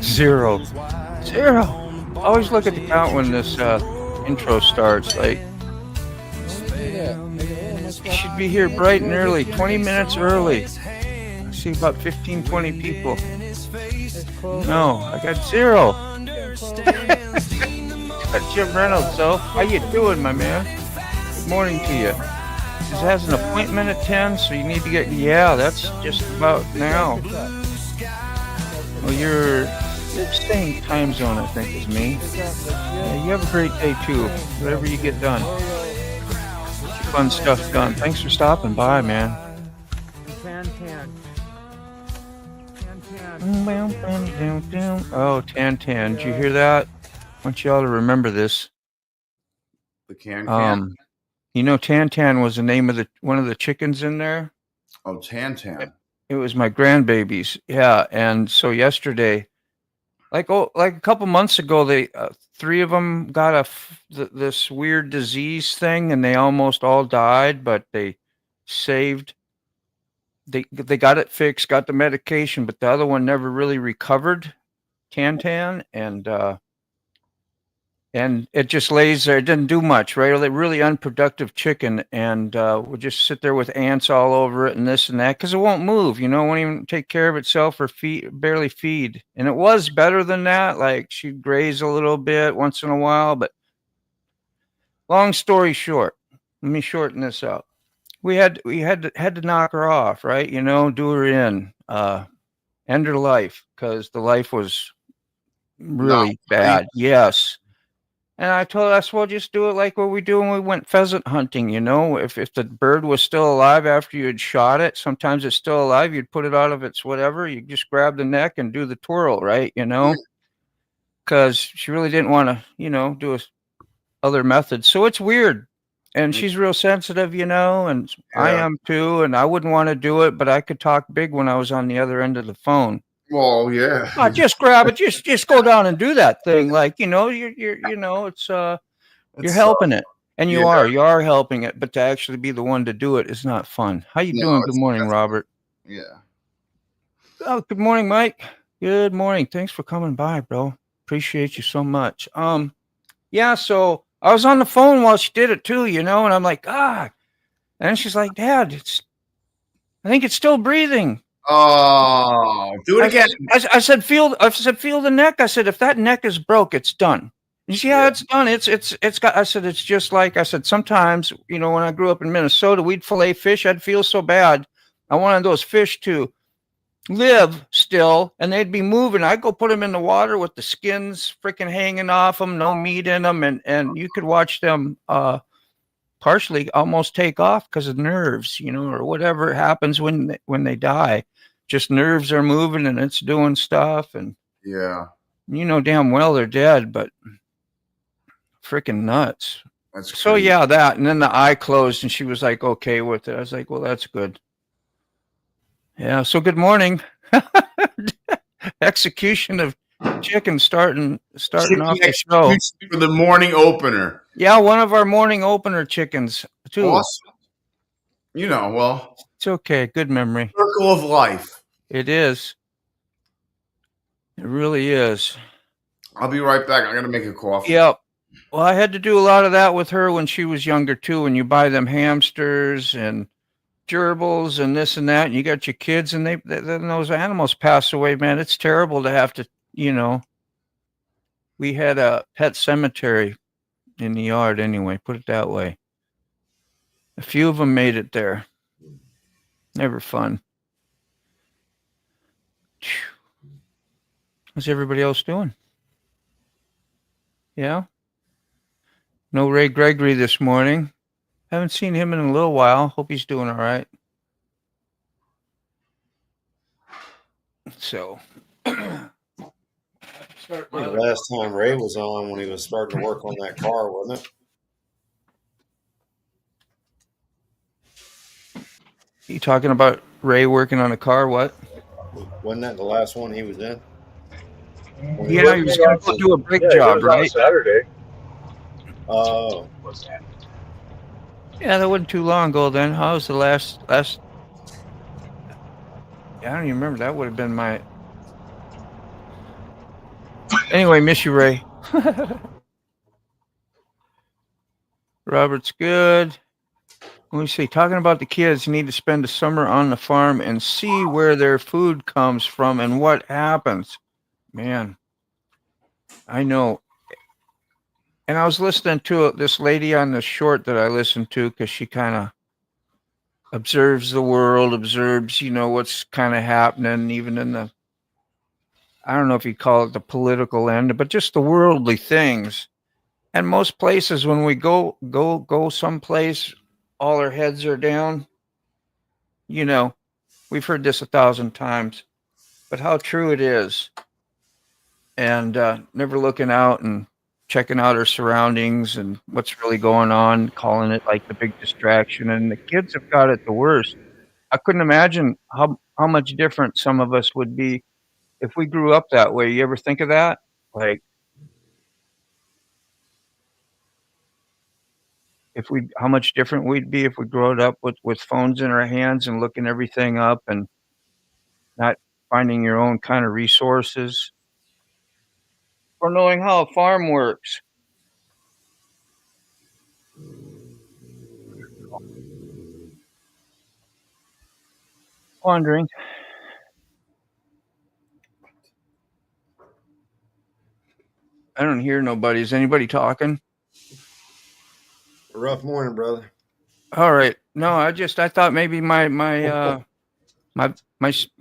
Zero. Always look at the count when this intro starts. Like, you should be here bright and early, 20 minutes early. I see about 15, 20 people. No, I got zero. Got Jim Reynolds, so how you doing, my man? Good morning to you. He has an appointment at 10, so you need to get... Yeah, that's just about now. Well, you're same time zone, I think, as me. Yeah, you have a great day, too. Whatever you get done. Get your fun stuff done. Thanks for stopping by, man. Oh, Tan. Did you hear that? I want you all to remember this. The can. You know, Tan was the name of one of the chickens in there. Oh, Tan. It was my grandbabies. Yeah, and so yesterday, like a couple months ago, they 3 of them got this weird disease thing, and they almost all died, but they saved. They got it fixed, got the medication, but the other one never really recovered. Tan, and it just lays there. It didn't do much, right? A really unproductive chicken, and would just sit there with ants all over it and this and that because it won't move. You know, it won't even take care of itself or barely feed. And it was better than that. Like she'd graze a little bit once in a while, but long story short, let me shorten this up. We had to knock her off, right? You know, do her in, end her life because the life was really bad. Yes. And I told us, well, just do it like what we do when we went pheasant hunting. You know, if the bird was still alive after you had shot it, sometimes it's still alive. You'd put it out of its whatever. You just grab the neck and do the twirl, right? You know, because she really didn't want to, you know, do other methods. So it's weird. And she's real sensitive, you know, and yeah. I am too. And I wouldn't want to do it, but I could talk big when I was on the other end of the phone. Well, yeah. Just grab it. Just go down and do that thing. Like, you know, it's you're helping it, and you are helping it. But to actually be the one to do it is not fun. How you doing? Good morning, Robert. Yeah. Oh, good morning, Mike. Good morning. Thanks for coming by, bro. Appreciate you so much. Yeah. So I was on the phone while she did it too, you know, and I'm like, God. And then she's like, Dad, I think it's still breathing. Oh, do it again. I said, feel the neck. I said, if that neck is broke, it's done. And she, it's done. It's got, I said, it's just like, I said, sometimes, you know, when I grew up in Minnesota, we'd fillet fish. I'd feel so bad. I wanted those fish to live still, and they'd be moving. I'd go put them in the water with the skins freaking hanging off them, no meat in them. And you could watch them, partially almost take off because of nerves, you know, or whatever happens when they die. Just nerves are moving and it's doing stuff, and yeah, you know damn well they're dead, but freaking nuts. That's crazy. So yeah, that, and then the eye closed and she was like okay with it. I was like, well, that's good. Yeah, so good morning. Execution of chicken starting off the show for the morning opener. Yeah, one of our morning opener chickens too. Awesome. You know, well, it's okay. Good memory. Circle of life. It is. It really is. I'll be right back. I got to make a coffee. Yep. Well, I had to do a lot of that with her when she was younger too. When you buy them hamsters and gerbils and this and that, and you got your kids, and then those animals pass away, man. It's terrible to have to, you know. We had a pet cemetery in the yard anyway, put it that way. A few of them made it there. Never fun. How's everybody else doing? Yeah? No Ray Gregory this morning. Haven't seen him in a little while. Hope he's doing all right. So... The last time Ray was on when he was starting to work on that car, wasn't it? You talking about Ray working on a car? What? Wasn't that the last one he was in? Yeah, he was going to do a brake job, right? Saturday. Oh. Yeah, that wasn't too long ago then. How was the last don't even remember. That would have been my. Anyway, miss you, Ray. Robert's good. Let me see. Talking about the kids, need to spend the summer on the farm and see where their food comes from and what happens. Man, I know. And I was listening to this lady on the short that I listened to because she kind of observes the world, observes, what's kind of happening, even in the, I don't know if you call it the political end, but just the worldly things. And most places, when we go someplace, all our heads are down. We've heard this 1,000 times, but how true it is. And never looking out and checking out our surroundings and what's really going on, calling it like the big distraction. And the kids have got it the worst. I couldn't imagine how much different some of us would be if we grew up that way. You ever think of that? Like, how much different we'd be if we grew up with phones in our hands and looking everything up and not finding your own kind of resources or knowing how a farm works. Wondering. I don't hear nobody. Is anybody talking? A rough morning, brother. All right. No, I thought maybe my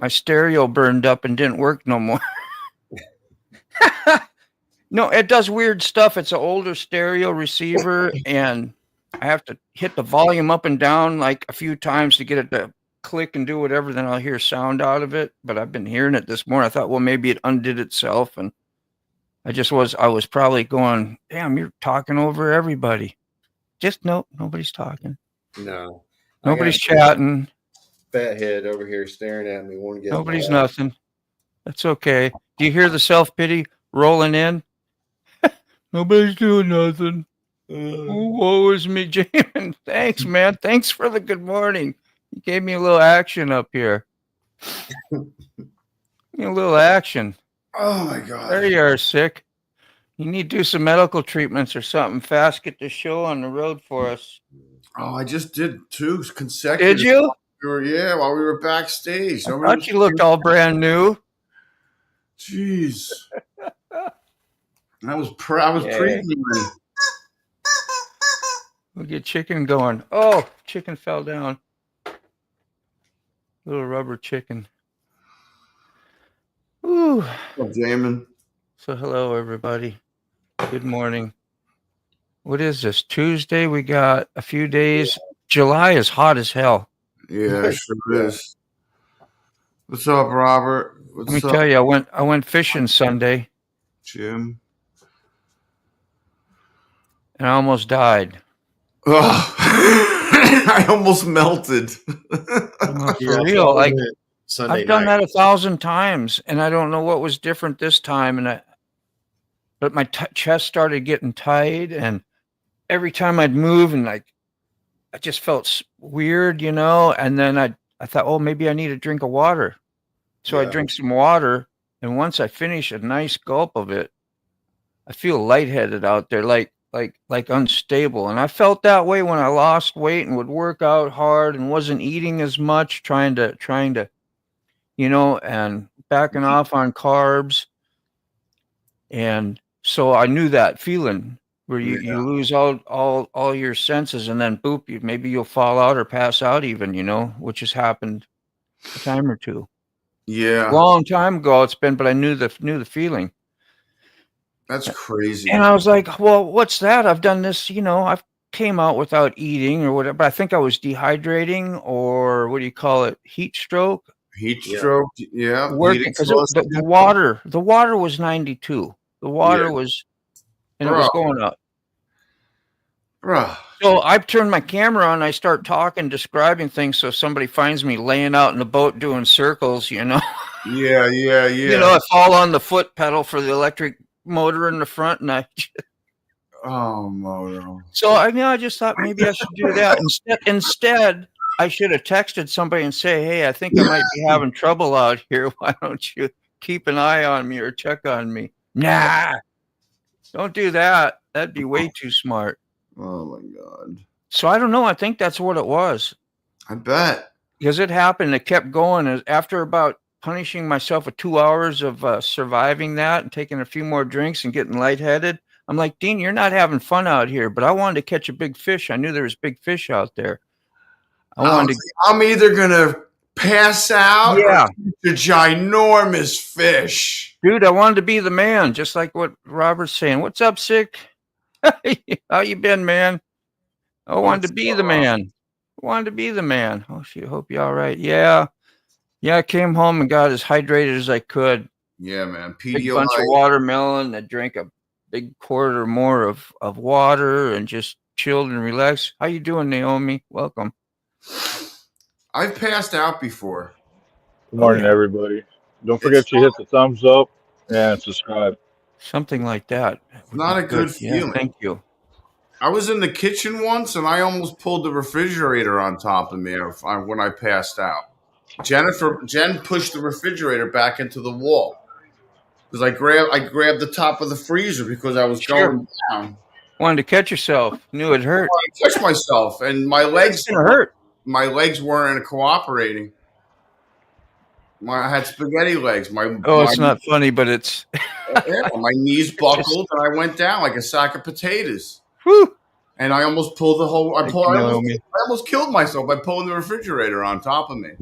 stereo burned up and didn't work no more. No, it does weird stuff. It's an older stereo receiver, and I have to hit the volume up and down like a few times to get it to click and do whatever. Then I'll hear sound out of it. But I've been hearing it this morning. I thought, well, maybe it undid itself, and I was probably going, damn, you're talking over everybody. Just nobody's talking. No. Nobody's chatting. Fat head over here staring at me. Won't get Nobody's nothing. That's okay. Do you hear the self-pity rolling in? Nobody's doing nothing. Woe is me, Jamin. Thanks, man. Thanks for the good morning. You gave me a little action up here. A little action. Oh, my God. There you are, sick. You need to do some medical treatments or something fast. Get the show on the road for us. Oh, I just did 2 consecutive. Did you? Yeah, while we were backstage. I thought you looked all brand new. Jeez. I was previewing. We'll get chicken going. Oh, chicken fell down. Little rubber chicken. Ooh. Oh, Jamin. So hello, everybody. Good morning. What is this? Tuesday? We got a few days. July is hot as hell. Yeah, it sure is. What's up, Robert? What's Let me up, tell you, I went fishing Sunday Jim? and I almost died. Oh, I almost melted. For real, like Sunday I've done night. that 1,000 times, and I don't know what was different this time. But my chest started getting tight, and every time I'd move, and I just felt weird, And then I thought, oh, maybe I need a drink of water. So I drink some water, and once I finish a nice gulp of it, I feel lightheaded out there, like unstable. And I felt that way when I lost weight and would work out hard and wasn't eating as much, trying to, and backing off on carbs. And so I knew that feeling where you lose all your senses, and then boop, maybe you'll fall out or pass out even, which has happened a time or two. Yeah. Long time ago it's been, but I knew the feeling. That's crazy. And I was like, well, what's that? I've done this, I've came out without eating or whatever, but I think I was dehydrating, or what do you call it? Heat stroke. Heat stroke. Yeah. Working because the water was 92. The water was, and it was going up. Bruh. So I turn my camera on, I start talking, describing things. So somebody finds me laying out in the boat doing circles, Yeah. I fall on the foot pedal for the electric motor in the front, and Oh, motor. So I just thought maybe I should do that instead. I should have texted somebody and say, hey, I think I might be having trouble out here. Why don't you keep an eye on me or check on me? Nah, don't do that. That'd be way too smart. Oh my God. So I don't know. I think that's what it was. I bet. Because it happened. It kept going. After about punishing myself with 2 hours of surviving that and taking a few more drinks and getting lightheaded, I'm like, Dean, you're not having fun out here. But I wanted to catch a big fish. I knew there was big fish out there. I'm either gonna pass out or catch a ginormous fish. Dude, I wanted to be the man, just like what Robert's saying. What's up, Sick? How you been, man? I wanted to be the man. I wanted to be the man. Oh, shit, hope you're all right. Yeah. Yeah, I came home and got as hydrated as I could. Yeah, man. Big bunch of watermelon. I drank a big quart or more of water and just chilled and relaxed. How you doing, Naomi? Welcome. I've passed out before. Good morning, everybody. Don't forget to hit the thumbs up and subscribe. Something like that. Not a good feeling. Yeah, thank you. I was in the kitchen once, and I almost pulled the refrigerator on top of me when I passed out. Jen pushed the refrigerator back into the wall because I grabbed the top of the freezer because I was going down. Wanted to catch yourself. Knew it hurt. I touched myself, and my legs hurt. My legs weren't cooperating. I had spaghetti legs. It's not funny, but it's my knees buckled, and I went down like a sack of potatoes. Whew. And I almost pulled the whole. I almost killed myself by pulling the refrigerator on top of me.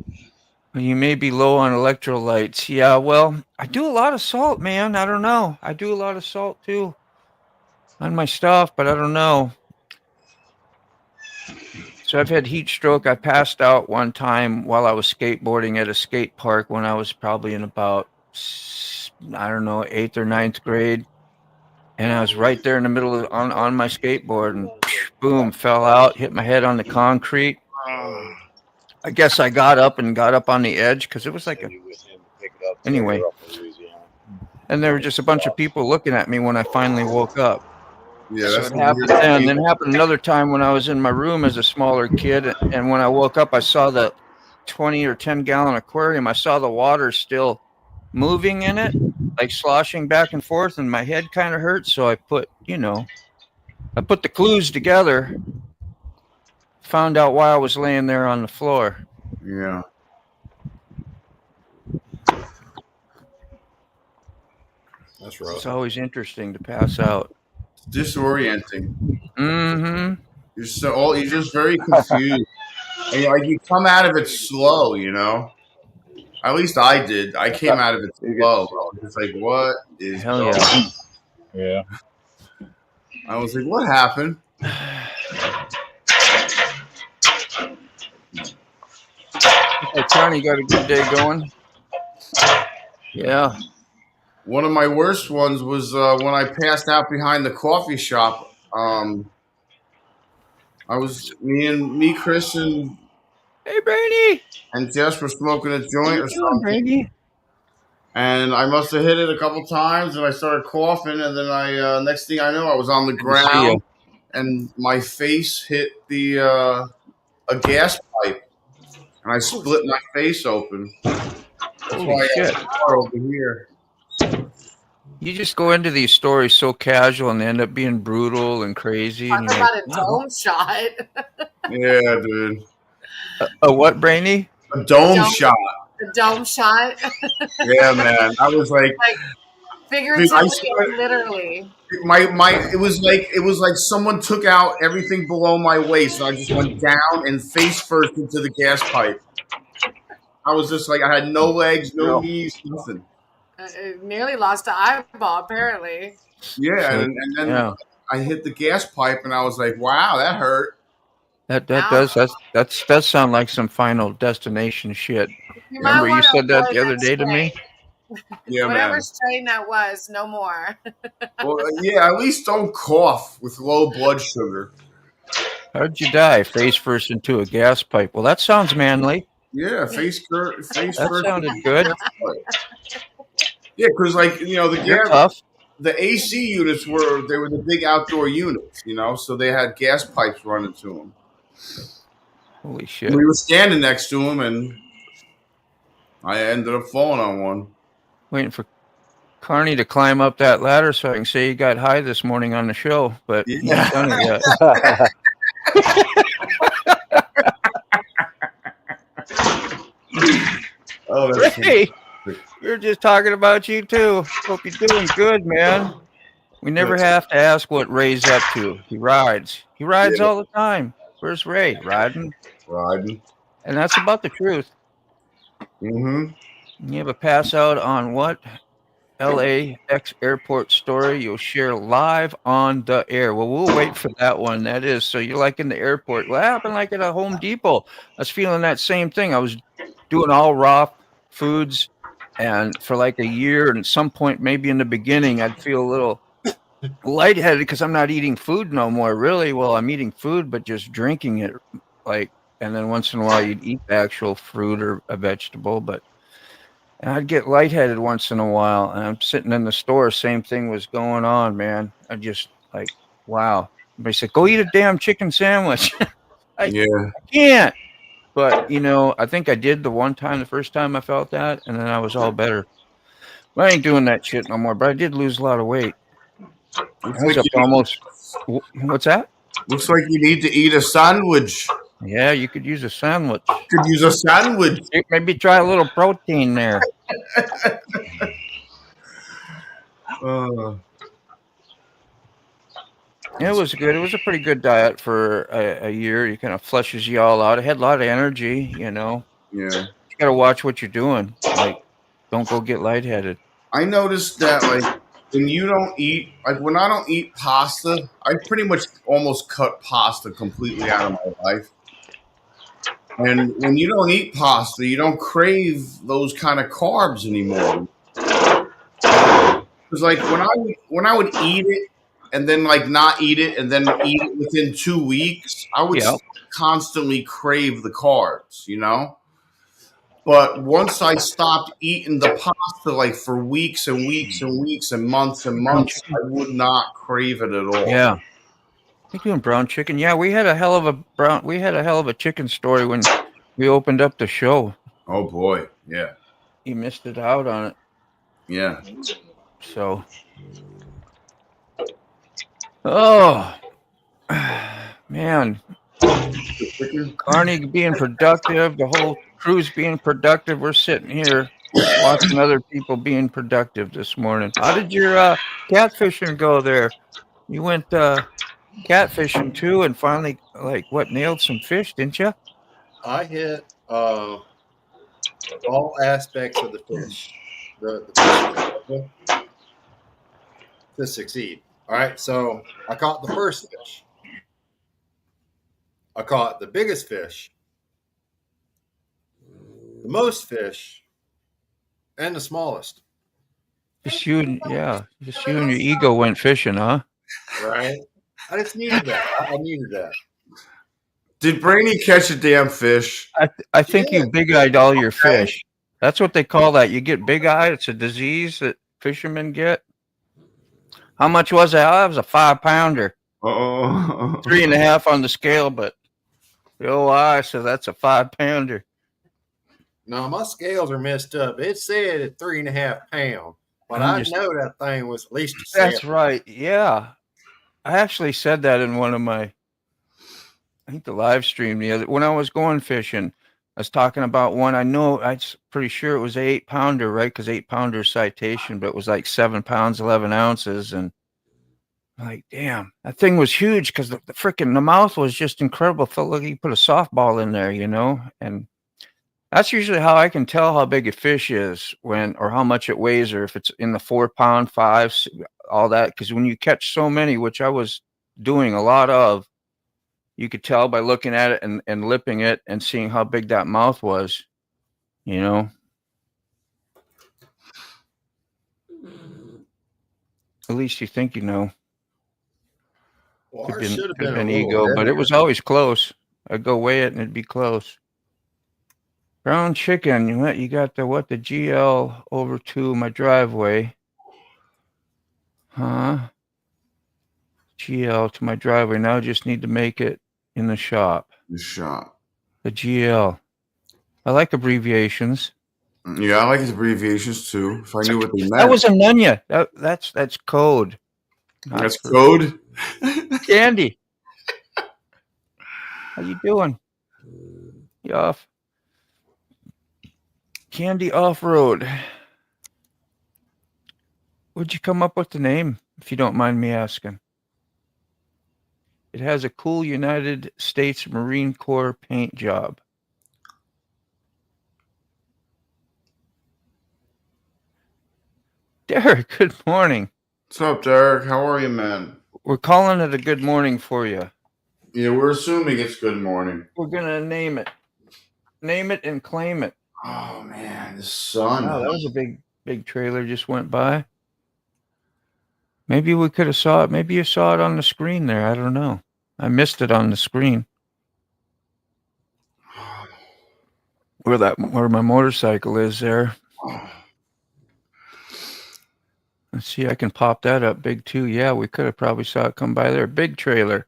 Well, you may be low on electrolytes. Yeah, well, I do a lot of salt, man. I don't know. I do a lot of salt too on my stuff, but I don't know. So I've had heat stroke. I passed out one time while I was skateboarding at a skate park when I was probably in about, 8th or 9th grade. And I was right there in the middle of on my skateboard and boom, fell out, hit my head on the concrete. I guess I got up on the edge because it was like anyway. And there were just a bunch of people looking at me when I finally woke up. Yeah, so it happened then. Then it happened another time when I was in my room as a smaller kid, and when I woke up, I saw the 20 or 10-gallon aquarium. I saw the water still moving in it, like sloshing back and forth, and my head kind of hurt. So I put the clues together, found out why I was laying there on the floor. Yeah. That's rough. It's always interesting to pass out. Disorienting. Mm-hmm. You're just very confused. And you come out of it slow, At least I did. I came out of it slow. It's like, what is Hell going on? Yeah. I was like, what happened? Hey, Tony, got a good day going? Yeah. One of my worst ones was when I passed out behind the coffee shop. Me, Chris, and Hey, Brady. And Jess were smoking a joint or something. Brady? And I must have hit it a couple times, and I started coughing. And then next thing I know, I was on the ground, and my face hit a gas pipe, and I split my face open. That's why I have a scar over here. You just go into these stories so casual and they end up being brutal and crazy. Talk about a dome shot. Yeah, dude. A what, Brainy? A dome shot. A dome shot. Yeah, man. I was like figuratively, literally. It was like someone took out everything below my waist, and I just went down and face first into the gas pipe. I was just like, I had no legs, no knees, nothing. Nearly lost an eyeball, apparently. Yeah, and then I hit the gas pipe, and I was like, "Wow, that hurt." That does sound like some Final Destination shit. Remember you said that the other day to me? Yeah, whatever strain that was, no more. Well, yeah, at least don't cough with low blood sugar. How'd you die? Face first into a gas pipe. Well, that sounds manly. Yeah, face that first. That sounded good. Yeah, because You're tough. The AC units were the big outdoor units, so they had gas pipes running to them. Holy shit. We were standing next to him, and I ended up falling on one. Waiting for Carney to climb up that ladder so I can say he got high this morning on the show, but he Yeah. ain't done it yet. Oh, that's Ray, we were just talking about you too. Hope you're doing good, man. We never have to ask what Ray's up to. He rides. He rides Yeah. all the time. Where's Ray? Riding. riding. And that's about the truth. Mm-hmm. You have a pass out on what? LAX airport story you'll share live on the air. Well, we'll wait for that one. That is. So you're like in the airport. What happened like at a Home Depot? I was feeling that same thing. I was doing all raw foods and for like a year. And at some point, maybe in the beginning, I'd feel a little lightheaded because I'm not eating food no more, really. Well, I'm eating food, but just drinking it like, and then once in a while you'd eat the actual fruit or a vegetable, but and I'd get lightheaded once in a while, and I'm sitting in the store. Same thing was going on, man. I just like, wow. Everybody said, "Go eat a damn chicken sandwich." Yeah. I can't. But you know, I think I did the one time, the first time I felt that, and then I was all better. But I ain't doing that shit no more. But I did lose a lot of weight. I Looks was like, up to almost. What's that? looks like you need to eat a sandwich. Yeah, you could use a sandwich. Could use a sandwich. Maybe try a little protein there. It was good. It was a pretty good diet for a year. It kind of flushes you all out. It had a lot of energy, you know. Yeah. You got to watch what you're doing. Like, don't go get lightheaded. I noticed that, like, when you don't eat, like, when I don't eat pasta, I pretty much almost cut pasta completely out of my life. And when you don't eat pasta, you don't crave those kind of carbs anymore. Because, like, when I would eat it and then, like, not eat it and then eat it within 2 weeks, I would Yeah. constantly crave the carbs, you know? But once I stopped eating the pasta, like, for weeks and weeks and weeks and months, I would not crave it at all. Yeah. You're doing brown chicken. Yeah, we had a hell of a chicken story when we opened up the show. Oh boy, yeah, You missed it out on it. yeah. So, oh man, Carney being productive, the whole crew's being productive. We're sitting here watching other people being productive this morning. How did your catfishing go there? You went catfishing too, and finally, like, what, nailed some fish, didn't you? I hit all aspects of the fish, the fish to succeed. All right, so I caught the first fish. I caught the biggest fish, the most fish, and the smallest. Just you and your ego went fishing, huh? Right? I just needed that. I needed that. Did Brainy catch a damn fish? I think you big-eyed all your fish. That's what they call that. You get big-eyed. It's a disease that fishermen get. How much was that? Oh, it was a 5-pounder. Uh-oh. 3.5 on the scale, but the OI said that's a 5-pounder. No, my scales are messed up. It said at 3.5 pounds, but I'm I just- know that thing was at least a 7. That's right. Yeah. I actually said that in one of my, I think the live stream when I was going fishing. I was talking about one. I know I'm pretty sure it was an 8-pounder, right? Because 8-pounder citation, but it was like 7 pounds, 11 ounces. And I'm like, damn, that thing was huge because the freaking, the mouth was just incredible. Felt like you put a softball in there, you know? And that's usually how I can tell how big a fish is or how much it weighs, or if it's in the 4-pound, 5, all that. Because when you catch so many, which I was doing a lot of, you could tell by looking at it and lipping it and seeing how big that mouth was, you know. At least you think you know. Well, Could ours should have have been been a little ego, but it heavier. was always close. I'd go weigh it and it'd be close. Brown chicken, you got the GL over to my driveway. Huh? GL to my driveway. Now I just need to make it in the shop. The shop. The GL. I like abbreviations. Yeah, I like his abbreviations too. If I knew what they meant. That was a Nunya. That's code. Not That's for- code. Candy. How you doing? You off? Candy Off-Road. Where'd you come up with the name, if you don't mind me asking? It has a cool United States Marine Corps paint job. Derek, good morning. What's up, Derek? How are you, man? We're calling it a good morning for you. Yeah, we're assuming it's good morning. We're going to name it. Name it and claim it. Oh man, the sun. Wow, that was a big trailer just went by. Maybe we could have saw it. Maybe you saw it on the screen there. I don't know. I missed it on the screen. Where my motorcycle is there. Let's see, I can pop that up big too. Yeah, we could have probably saw it come by there. Big trailer.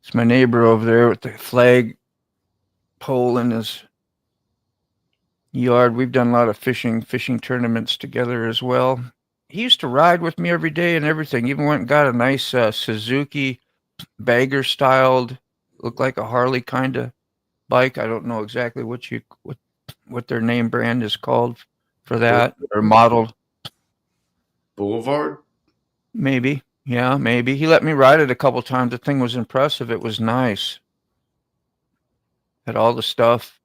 It's my neighbor over there with the flag pole in his yard. We've done a lot of fishing tournaments together as well. He used to ride with me every day and everything. Even went and got a nice Suzuki bagger styled, looked like a Harley kind of bike. I don't know exactly what their name brand is called for that, or modeled. Boulevard? Maybe. Yeah, maybe. He let me ride it a couple times. The thing was impressive. It was nice. Had all the stuff.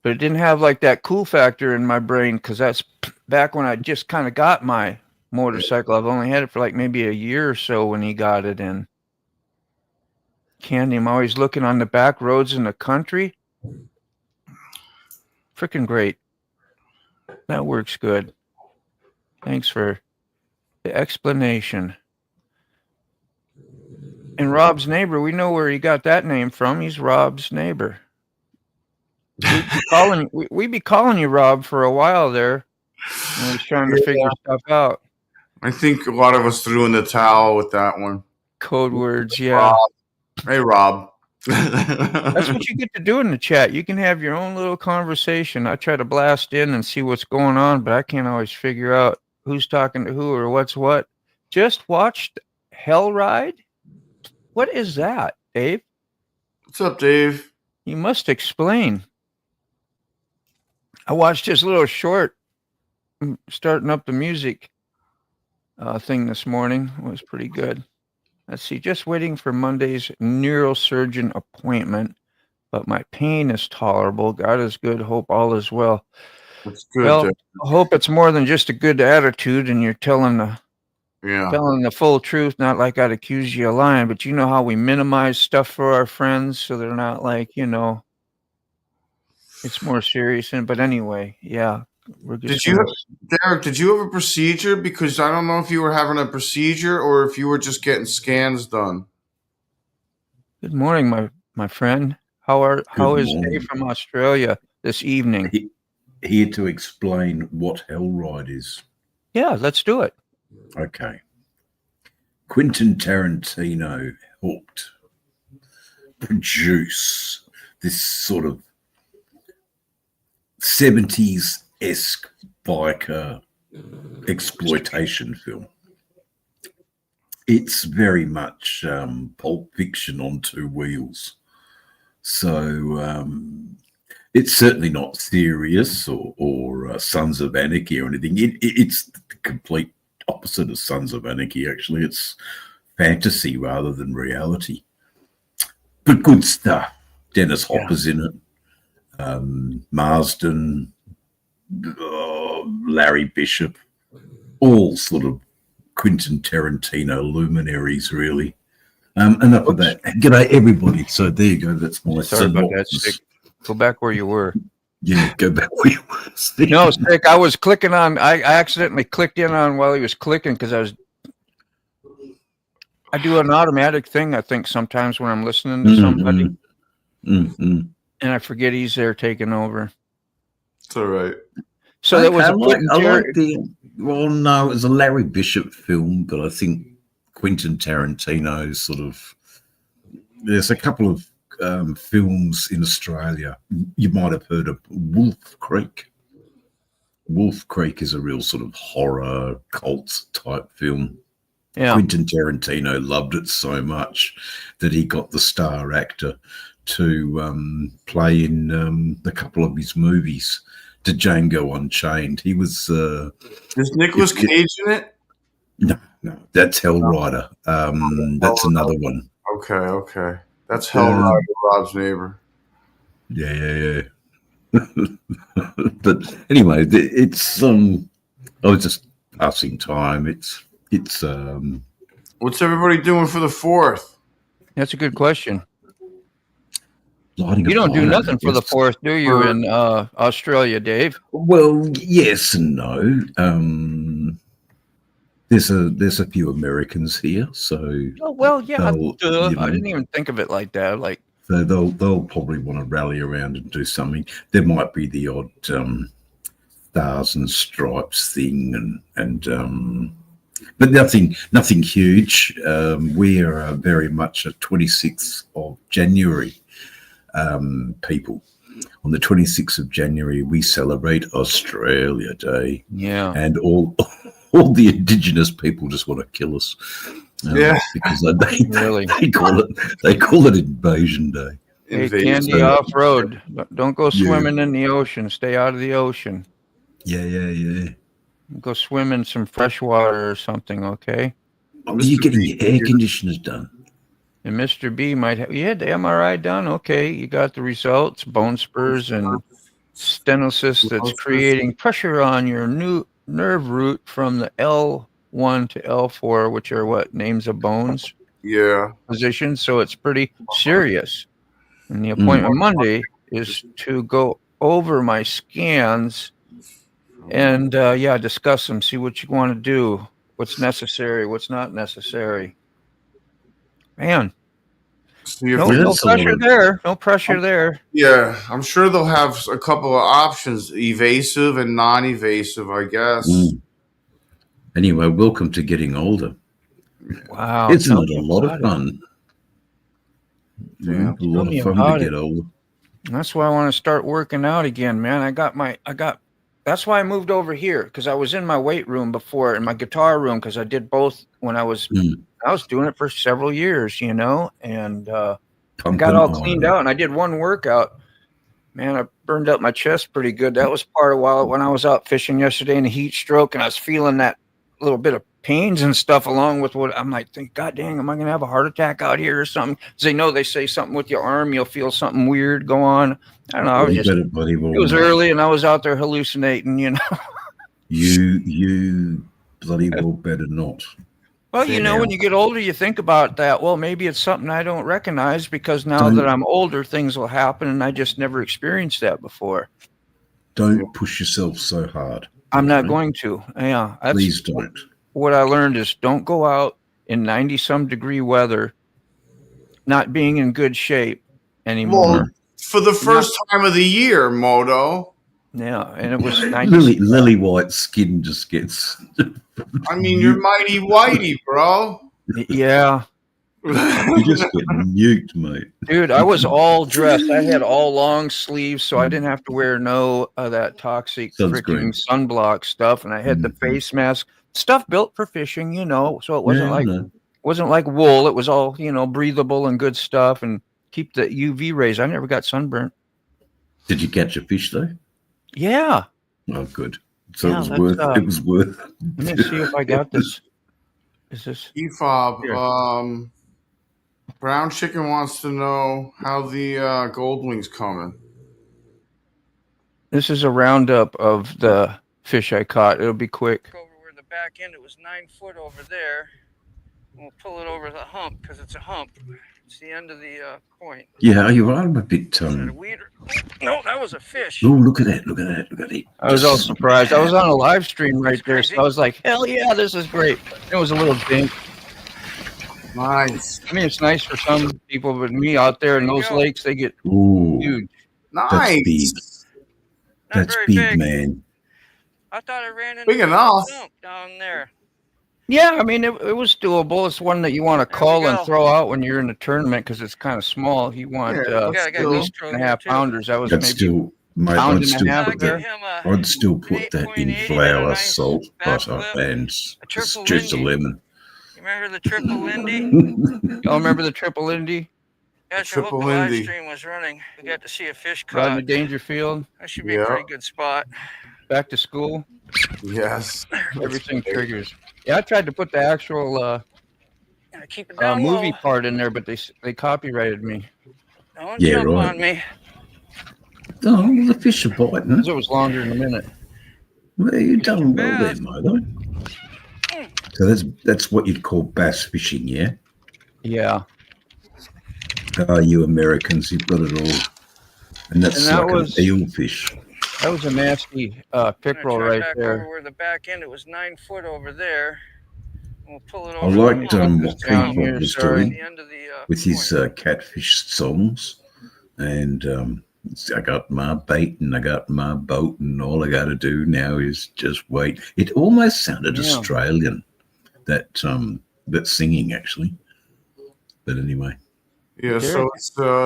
But it didn't have like that cool factor in my brain, because that's back when I just kind of got my motorcycle. I've only had it for like maybe a year or so when he got it in. Candy, I'm always looking on the back roads in the country. Freaking great. That works good. Thanks for the explanation. And Rob's neighbor, we know where he got that name from. He's Rob's neighbor. We'd be calling you Rob for a while there. I was trying to figure stuff out. I think a lot of us threw in the towel with that one. Code words, yeah. Rob. Hey, Rob. That's what you get to do in the chat. You can have your own little conversation. I try to blast in and see what's going on, but I can't always figure out who's talking to who or what's what. Just watched Hell Ride? What is that, Dave? What's up, Dave? You must explain. I watched his little short starting up the music thing this morning. It was pretty good. Let's see, just waiting for Monday's neurosurgeon appointment, but my pain is tolerable. God is good. Hope all is well. That's good. Well, Dave. I hope it's more than just a good attitude and you're telling the full truth, not like I'd accuse you of lying, but you know how we minimize stuff for our friends so they're not like, it's more serious. But anyway, yeah. We're just Derek, did you have a procedure? Because I don't know if you were having a procedure or if you were just getting scans done. Good morning, my friend. How is Dave from Australia this evening? Here to explain what Hell Ride is. Yeah, let's do it. Okay. Quentin Tarantino helped produce this sort of 70s-esque biker exploitation film. It's very much Pulp Fiction on two wheels. So it's certainly not serious or Sons of Anarchy or anything. It's the complete opposite of Sons of Anarchy, actually. It's fantasy rather than reality. But good stuff. Dennis Hopper's in it. Marsden, Larry Bishop, all sort of Quentin Tarantino luminaries, really. Enough of that. G'day, everybody. So there you go. That's my Sorry about that, Stick. Go back where you were. Yeah, go back where you were. No, Stick, I was clicking on, I accidentally clicked in on while he was clicking because I do an automatic thing, I think, sometimes when I'm listening to somebody. Mm-hmm. And I forget he's there taking over. It's all right. So that was well, no, it was a Larry Bishop film, but I think Quentin Tarantino there's a couple of films in Australia, you might have heard of Wolf Creek. Wolf Creek is a real sort of horror cult type film. Yeah. Quentin Tarantino loved it so much that he got the star actor to play in a couple of his movies. To Django Unchained. He was Is Nicolas Cage in it? no, that's Hell Rider. That's another one. Okay. That's Hellrider, Rob's neighbor. Yeah. But anyway, it's I was just passing time. It's What's everybody doing for the 4th? That's a good question. lighting. You a don't do fire, nothing for the yes. 4th, do you, in Australia, Dave? Well, yes and no. There's a few Americans here, so Oh, well, yeah. they'll, Duh. you know, I didn't even think of it like that. Like, so they'll probably want to rally around and do something. There might be the odd stars and stripes thing, but nothing huge. We are very much a 26th of January people. On the 26th of January, we celebrate Australia Day, yeah. and all the Indigenous people just want to kill us. Because Really? they call it Invasion Day. Hey, Invasion. Candy off road. Don't go Yeah. swimming in the ocean. Stay out of the ocean. Yeah. Go swim in some fresh water or something, okay? Are you getting your air conditioners done? And Mr. B might have, you had the MRI done? Okay, you got the results, bone spurs and stenosis that's creating pressure on your new nerve root from the L1 to L4, which are what, names of bones Yeah. positions. So it's pretty serious. And the appointment Monday is to go over my scans and discuss them, see what you want to do, what's necessary, what's not necessary. Man, See if no pressure there. No pressure there. Yeah, I'm sure they'll have a couple of options, evasive and non-evasive, I guess. Anyway, welcome to getting older. Wow. Isn't it a lot of fun? Yeah. A lot of fun to get older. That's why I want to start working out again, man. That's why I moved over here, because I was in my weight room before, in my guitar room, because I did both when I was doing it for several years, and got all cleaned out, and I did one workout. Man, I burned up my chest pretty good. That was part of when I was out fishing yesterday in a heat stroke, and I was feeling that little bit of pains and stuff along with what I'm like, God dang, am I going to have a heart attack out here or something? Because they say something with your arm, you'll feel something weird go on. I don't know. It was early and I was out there hallucinating, You bloody well better not. Well, when you get older, you think about that. Well, maybe it's something I don't recognize because now that I'm older, things will happen and I just never experienced that before. Don't push yourself so hard. I'm not going to. Yeah. Please don't. What I learned is don't go out in 90-some degree weather, not being in good shape anymore. Well, for the first time of the year, Moto. Yeah, and it was 90. Lily White's skin just gets. I mean, you're mighty whitey, bro. Yeah. You just get nuked, mate. Dude, I was all dressed. I had all long sleeves, so I didn't have to wear that toxic freaking sunblock stuff, and I had the face mask. Stuff built for fishing, so it wasn't like wool. It was all, breathable and good stuff and keep the UV rays. I never got sunburnt. Did you catch a fish though? Yeah. Oh, good. So it was worth. Let me see if I got this. Is this EFOB? Brown Chicken wants to know how the gold wing's coming. This is a roundup of the fish I caught. It'll be quick. Over where the back end, it was 9 foot over there. We'll pull it over the hump because it's a hump. It's the end of the point. Yeah, you are a bit. No, that was a fish. Oh, look at that! Look at that! I was all surprised. I was on a live stream right there, so I was like, "Hell yeah, this is great!" It was a little dink. Nice. I mean, it's nice for some people, but me out there in those lakes, they get huge. Nice. That's big, man. I thought I ran into big enough down there. Yeah, I mean, it was doable. It's one that you want to There we call and go. throw out when you're in a tournament because it's kind of small. You want Yeah, I let's got at least GoPro 2.5 here, too. pounders. That was I'd maybe still, mate, pound I'd and a still half put Give there. that. him a I'd still put that in 8.8 and a flour, nice salt, butter, backflip. and A triple just a Lindy. lemon. You remember the triple Lindy? Y'all remember the Triple Indy? Yes, I hope Triple the live Lindy. stream was running. We got to see a fish Rodney caught. Dangerfield, That should be a Yeah. pretty good spot. back to school. Yes. Everything triggers. Yeah, I tried to put the actual Gotta keep it down movie low. part in there, but they copyrighted me Don't Yeah, jump right. on me. Oh, the fish are biting. because it was longer than a minute. Well, you've done well there, Bass. Milo. So that's what you'd call bass fishing, yeah? Yeah, Oh, you Americans, you've got it all. And that's And that like was- an eel fish. that was a nasty I'm pickerel gonna try right back there. over where the back end. It was 9 foot over there. We'll pull it I over. liked the what down Peapod here, was sorry. doing the end of the with his point. catfish songs. And I got my bait and I got my boat, and all I got to do now is just wait. It almost sounded Yeah. Australian, that singing actually. But anyway, Yeah, so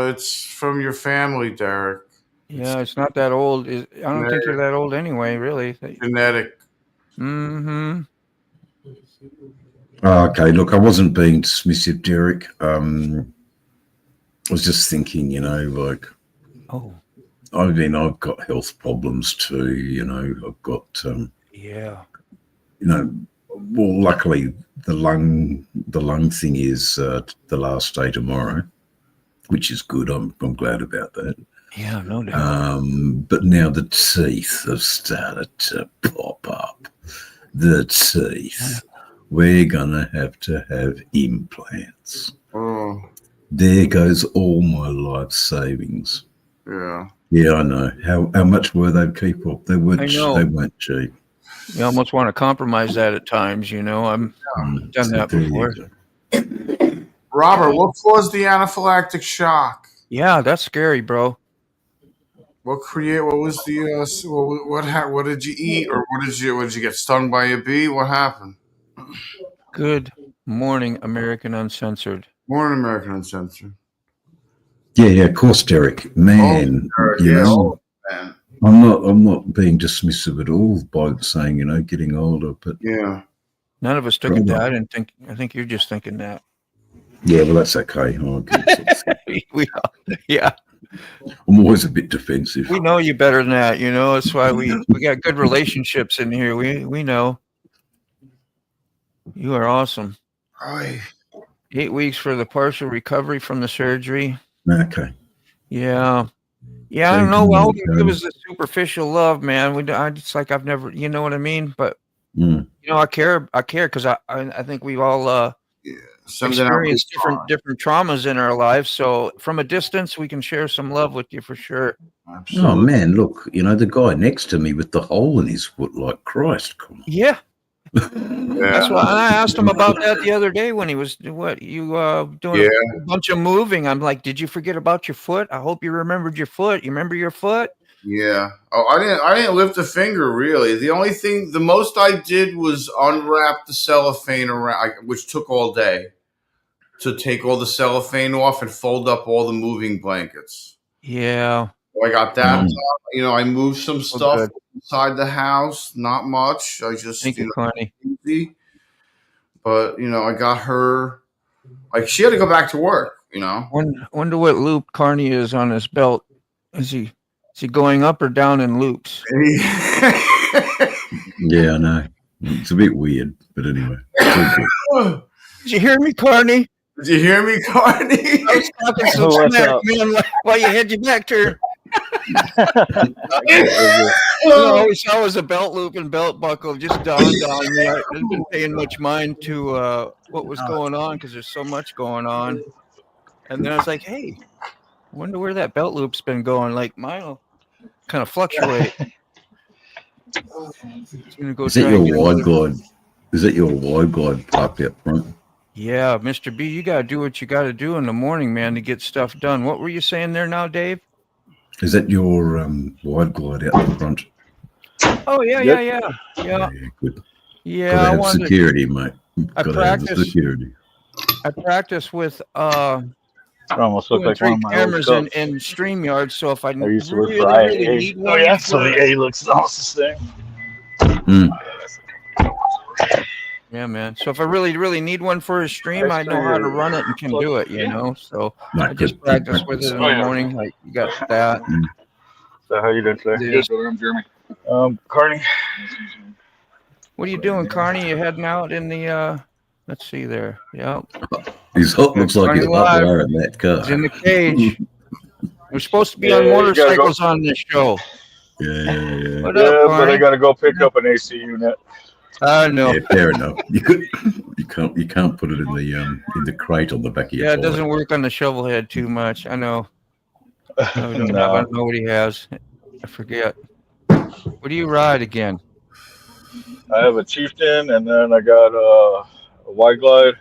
it's from your family, Derek. Yeah, it's not that old. I don't think they're that old anyway, really. Genetic. Mm-hmm. okay. Look, I wasn't being dismissive, Derek. I was just thinking, like, Oh, I mean, I've got health problems too. I've got, yeah. well, luckily the lung thing is the last day tomorrow, which is good. I'm glad about that. Yeah, no doubt. But now the teeth have started to pop up. The teeth. We're gonna have to have implants. Oh, There goes all my life savings. yeah. Yeah, I know. How much were they, people? They weren't. I know. They weren't cheap. You almost want to compromise that at times, I'm done that there you before. go. Robert, what caused the anaphylactic shock? Yeah, that's scary, bro. What was the what did you eat, or what did you get stung by a bee? What happened? Good morning, American Uncensored. Morning, American Uncensored. Yeah, of course, Derek. Man, Derek, you yeah, know, man. I'm not being dismissive at all by saying, getting older, but Yeah. None of us took it Brother. that. I think you're just thinking that. yeah, well, that's okay. Yeah, I'm always a bit defensive. we know you better than that. That's why we got good relationships in here. We know. You are awesome. Aye. 8 weeks for the partial recovery from the surgery. Okay. Yeah. Yeah, I So don't know. you Well, can, it was the superficial love, man. It's like I've never, you know what I mean? But Mm. I care because I think we've all Something experienced else. different traumas in our lives. So from a distance, we can share some love with you for sure. Oh, Absolutely. man, look, the guy next to me with the hole in his foot, like, Christ, come on. Yeah, Yeah. that's why I asked him about that the other day when he was doing Yeah. a bunch of moving. I'm like, did you forget about your foot? I hope you remembered your foot. You remember your foot? Yeah. Oh, I didn't lift a finger really. The most I did was unwrap the cellophane around, which took all day to take all the cellophane off and fold up all the moving blankets. Yeah. So I got that done. I moved some stuff good. inside the house. Not much. I just, Thank you, Connie. easy. But I got her. Like she had to go back to work. Wonder what loop Carney is on his belt. Is he going up or down in loops? Yeah, I know. It's a bit weird, but anyway. It's all good. Did you hear me, Carney? Did you hear me, Carney? I was talking some What's smack, up? man, while you had your back turned. All we saw was a belt loop and belt buckle. Just dawned on me. I didn't been paying much mind to what was going on because there's so much going on. And then I was like, hey, wonder where that belt loop's been going. Like, mine will kind of fluctuate. It's gonna go Is that try and your get wide another- glide? Is that your wide glide parked out front? Yeah, Mr. B, you got to do what you got to do in the morning, man, to get stuff done. What were you saying there now, Dave? Is that your wide glide out the front? Oh, yeah, Yep. yeah. Yeah, good. Yeah, Gotta I have wanted. security, mate. I Gotta have the practice. security. I practice with It almost 2 looked and like one 3 of my old cameras in cups. StreamYard. So if I I used to work for really IA. need Oh one, yeah, so the A looks almost the same. Mm. yeah, man. So if I really need one for a stream, I know how to run it and can do it. You know. So Like I just good practice with it in the Oh, yeah. morning. Like you got that. So how you doing today? Yeah. Good, brother. I'm Jeremy. Carney. What are you doing, Carney? You heading out in the? Let's see there. Yeah, His hot looks like Carney he's hot Live. wire in that car. He's in the cage. We're supposed to be Yeah, on you gotta go. motorcycles on this show. Yeah. What up, Yeah, but I Carney? gotta go pick up an AC unit. No. Yeah, fair enough. You can't put it in the crate on the back of your Yeah, it bike. doesn't work on the shovel head too much. I know. No, we don't have. I don't know what he has. I forget. What do you ride again? I have a Chieftain, and then I got a Wide Glide,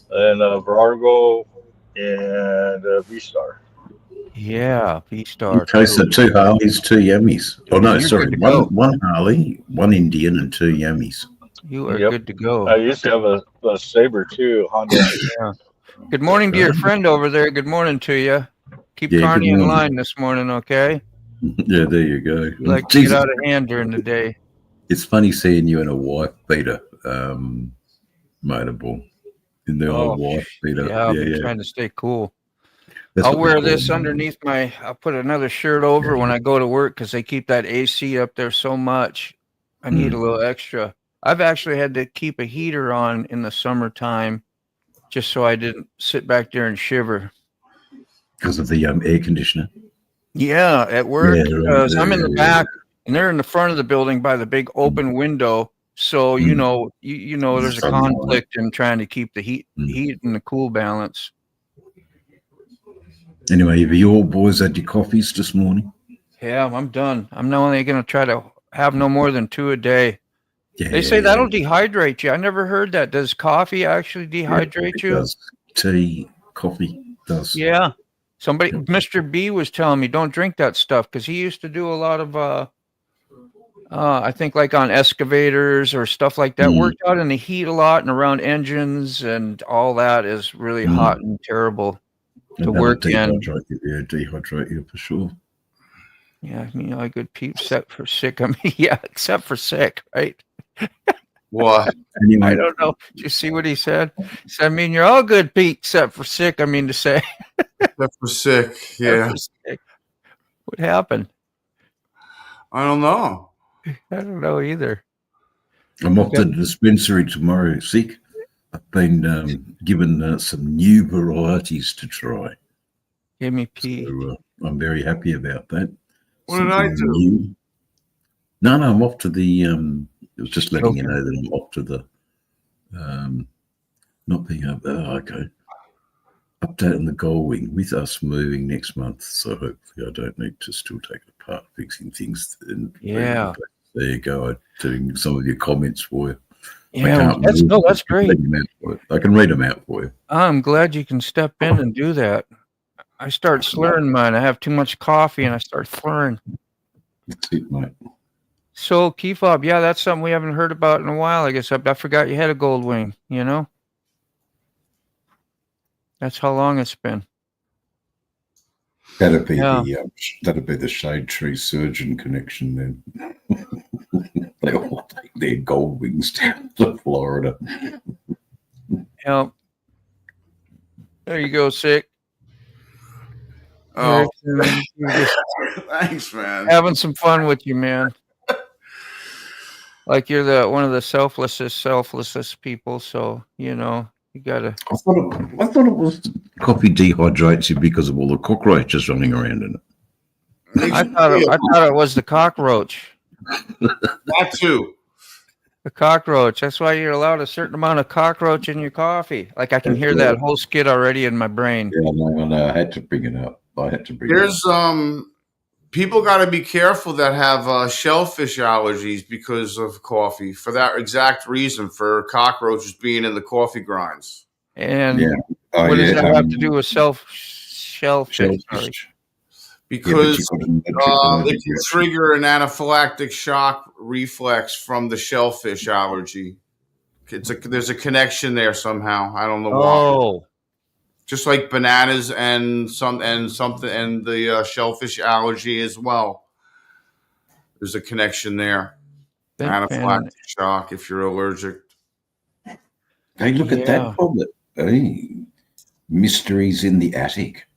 and a Virago, and a V-Star. Yeah, V-Star. Okay, so 2 Harleys, 2 Yummies. Oh no, You're sorry, good to go. one Harley, 1 Indian, and 2 Yummies. You are Yep. good to go. I used to have a Sabre too, Honda. Yeah. Good morning to your friend over there. Good morning to you. Keep Yeah, Carney good in morning. line this morning, okay? Yeah, there you go. You like to get Jesus, out of hand during the day. it's funny seeing you in a wife beater motorball. In the old wife beater. Yeah, I've Yeah, been yeah. trying to stay cool. That's I'll what we wear call this them. underneath my. I'll put another shirt over when I go to work because they keep that AC up there so much. I need a little extra. I've actually had to keep a heater on in the summertime just so I didn't sit back there and shiver. Because of the air conditioner. Yeah, at work Yeah, right. because I'm in the Yeah. back and they're in the front of the building by the big open window. So you know, you know, there's a Sunlight. conflict in trying to keep the heat and the cool balance. Anyway, have you all boys had your coffees this morning? Yeah, I'm done. I'm not only going to try to have no more than 2 a day. Yeah, They say that'll dehydrate you. I never heard that. Does coffee actually dehydrate it you? does. Tea, coffee does. Yeah. Somebody, Mr. B was telling me don't drink that stuff because he used to do a lot of, I think like on excavators or stuff like that. Worked out in the heat a lot and around engines and all that is really hot and terrible to work in. Dehydrate you for sure. Yeah, you know, a good peep except for sick. I mean, yeah, except for sick, right? What? Anyway, I don't know. Did you see what he said? He said, I mean, you're all good, Pete, except for sick. I mean to say. Except for sick. Yeah. Sick. What happened? I don't know. I don't know either. I'm off to the dispensary tomorrow, sick. I've been given some new varieties to try. Give me P. So, I'm very happy about that. What did I Something do? new. No, I'm off to the. It was just letting you know that I'm off to the. Not being up. Okay. Update on the Goldwing with us moving next month, so hopefully I don't need to still take it apart fixing things. And Yeah. there you go. I'm doing some of your comments for you. Yeah, that's great. I can read them out for you. I'm glad you can step in and do that. I start slurring mine. I have too much coffee and I start slurring. That's it, mate. So, Key Fob, yeah, that's something we haven't heard about in a while. I guess I forgot you had a Goldwing, you know? That's how long it's been. That'd be Yeah. the Shade Tree Surgeon connection then. They all take their gold wings down to Florida. Yep. There you go, sick. Oh, Just thanks, man. having some fun with you, man. Like you're one of the selflessest people. So you know you gotta. I thought it was coffee dehydrates you because of all the cockroaches running around in it. I thought it was the cockroach. That too. The cockroach. That's why you're allowed a certain amount of cockroach in your coffee. Like I can hear that whole skit already in my brain. Yeah, no, I had to bring it up. There's people got to be careful that have shellfish allergies because of coffee for that exact reason, for cockroaches being in the coffee grinds. And Yeah. what does that have to do with shellfish? Sorry. Shellfish. because you've got an electric it can trigger an anaphylactic shock reflex from the shellfish allergy. There's a connection there somehow. I don't know why. Oh, Just like bananas and the shellfish allergy as well. There's a connection there. Anaphylactic shock if you're allergic. Hey, look at Yeah. that, Robert. Hey, mysteries in the attic.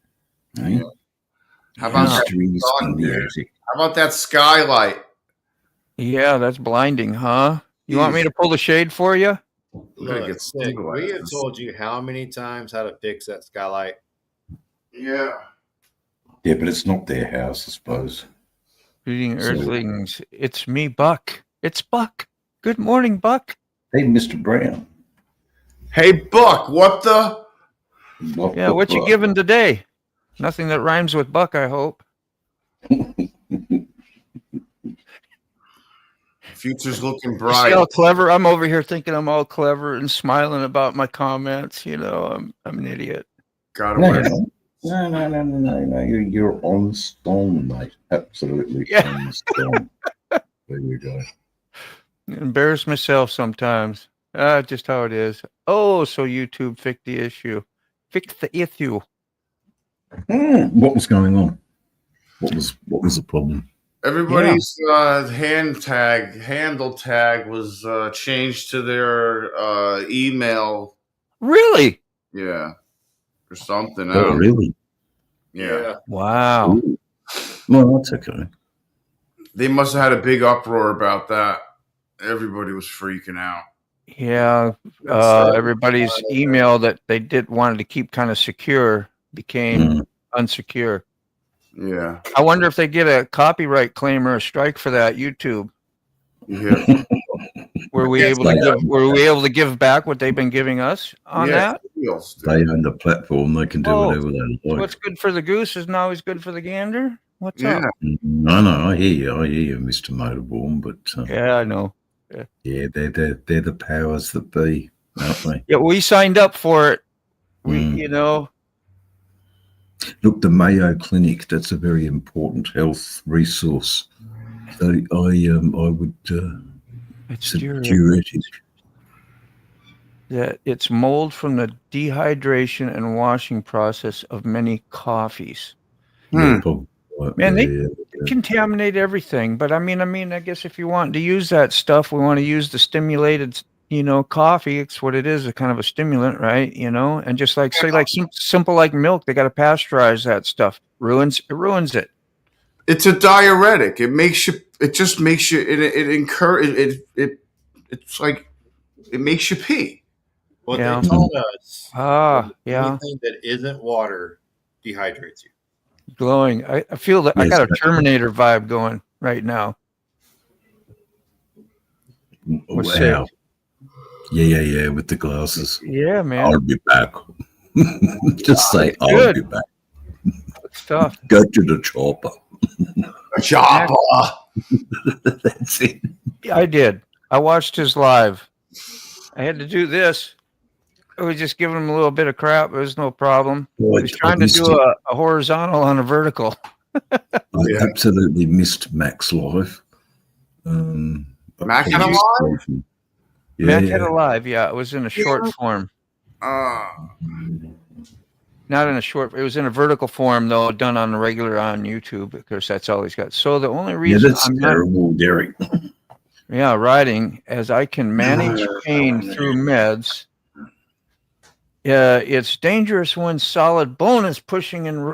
Hey? How about that? Mysteries in the attic. How about that skylight? Yeah, that's blinding, huh? You want me to pull the shade for you? Look, get Nick, we have sunglasses. told you how many times how to fix that skylight. Yeah. Yeah, but it's not their house, I suppose. Greeting So- Earthlings. It's me, Buck. It's Buck. Good morning, Buck. Hey, Mr. Brown. Hey, Buck, what the? Yeah, what you giving today? Nothing that rhymes with Buck, I hope. Future's looking You see bright. how clever? I'm over here thinking I'm all clever and smiling about my comments. You know, I'm an idiot. Gotta No, wear. no. You're on stone, mate. Absolutely Yeah. on stone. There you go. Embarrass myself sometimes. Just how it is. Oh, so YouTube fixed the issue. Fix the issue. What was going on? What was the problem? Everybody's handle tag was changed to their email. Really? Yeah. Or something. I Oh, don't know. really? Yeah. Wow. Ooh. No, that's okay. They must have had a big uproar about that. Everybody was freaking out. Yeah. Everybody's email that they wanted to keep kind of secure became unsecure. Yeah. I wonder if they get a copyright claim or a strike for that. YouTube. Yeah. Were we Yes, able to they give? are. Were we able to give back what they've been giving us on Yeah, that? Wheels, dude. They own the platform. They can do Oh, whatever they like. What's good for the goose isn't always good for the gander. What's Yeah. up? No, I hear you, Mr. Motorborn. But Yeah, I know. yeah, they're the powers that be, aren't they? Yeah, we signed up for it. Mm. You know, Look, the Mayo Clinic, that's a very important health resource. So I would it's diuretic. that it's mold from the dehydration and washing process of many coffees. Yeah, probably right. Man, they yeah. contaminate everything. But I mean, I guess if you want to use that stuff, we want to use the stimulated, coffee. It's what it is, a kind of a stimulant, right? And just like say, like simple like milk, they got to pasteurize that stuff. Ruins it. It's a diuretic. It makes you. It just makes you. It's like it makes you pee. What Yeah. they told us, Yeah, anything that isn't water dehydrates you. glowing. I feel that I Yes, got a but- Terminator vibe going right now. We're Wow. Yeah, with the glasses. Yeah, man, I'll be back. Just say, I'll good. be back. good stuff. Go to the chopper. Chopper. That's it. Yeah, I did. I watched his live. I had to do this. I was just giving him a little bit of crap. It was no problem. He was trying to do a horizontal on a vertical. I absolutely missed Mac's live. Mac had a live? Yeah, Mac had a live. Yeah, it was in a short form. Not in a short. It was in a vertical form though, done on the regular on YouTube because that's all he's got. So the only yeah, reason that's I'm not terrible, Derek. riding as I can manage pain through meds. It's dangerous when solid bone is pushing and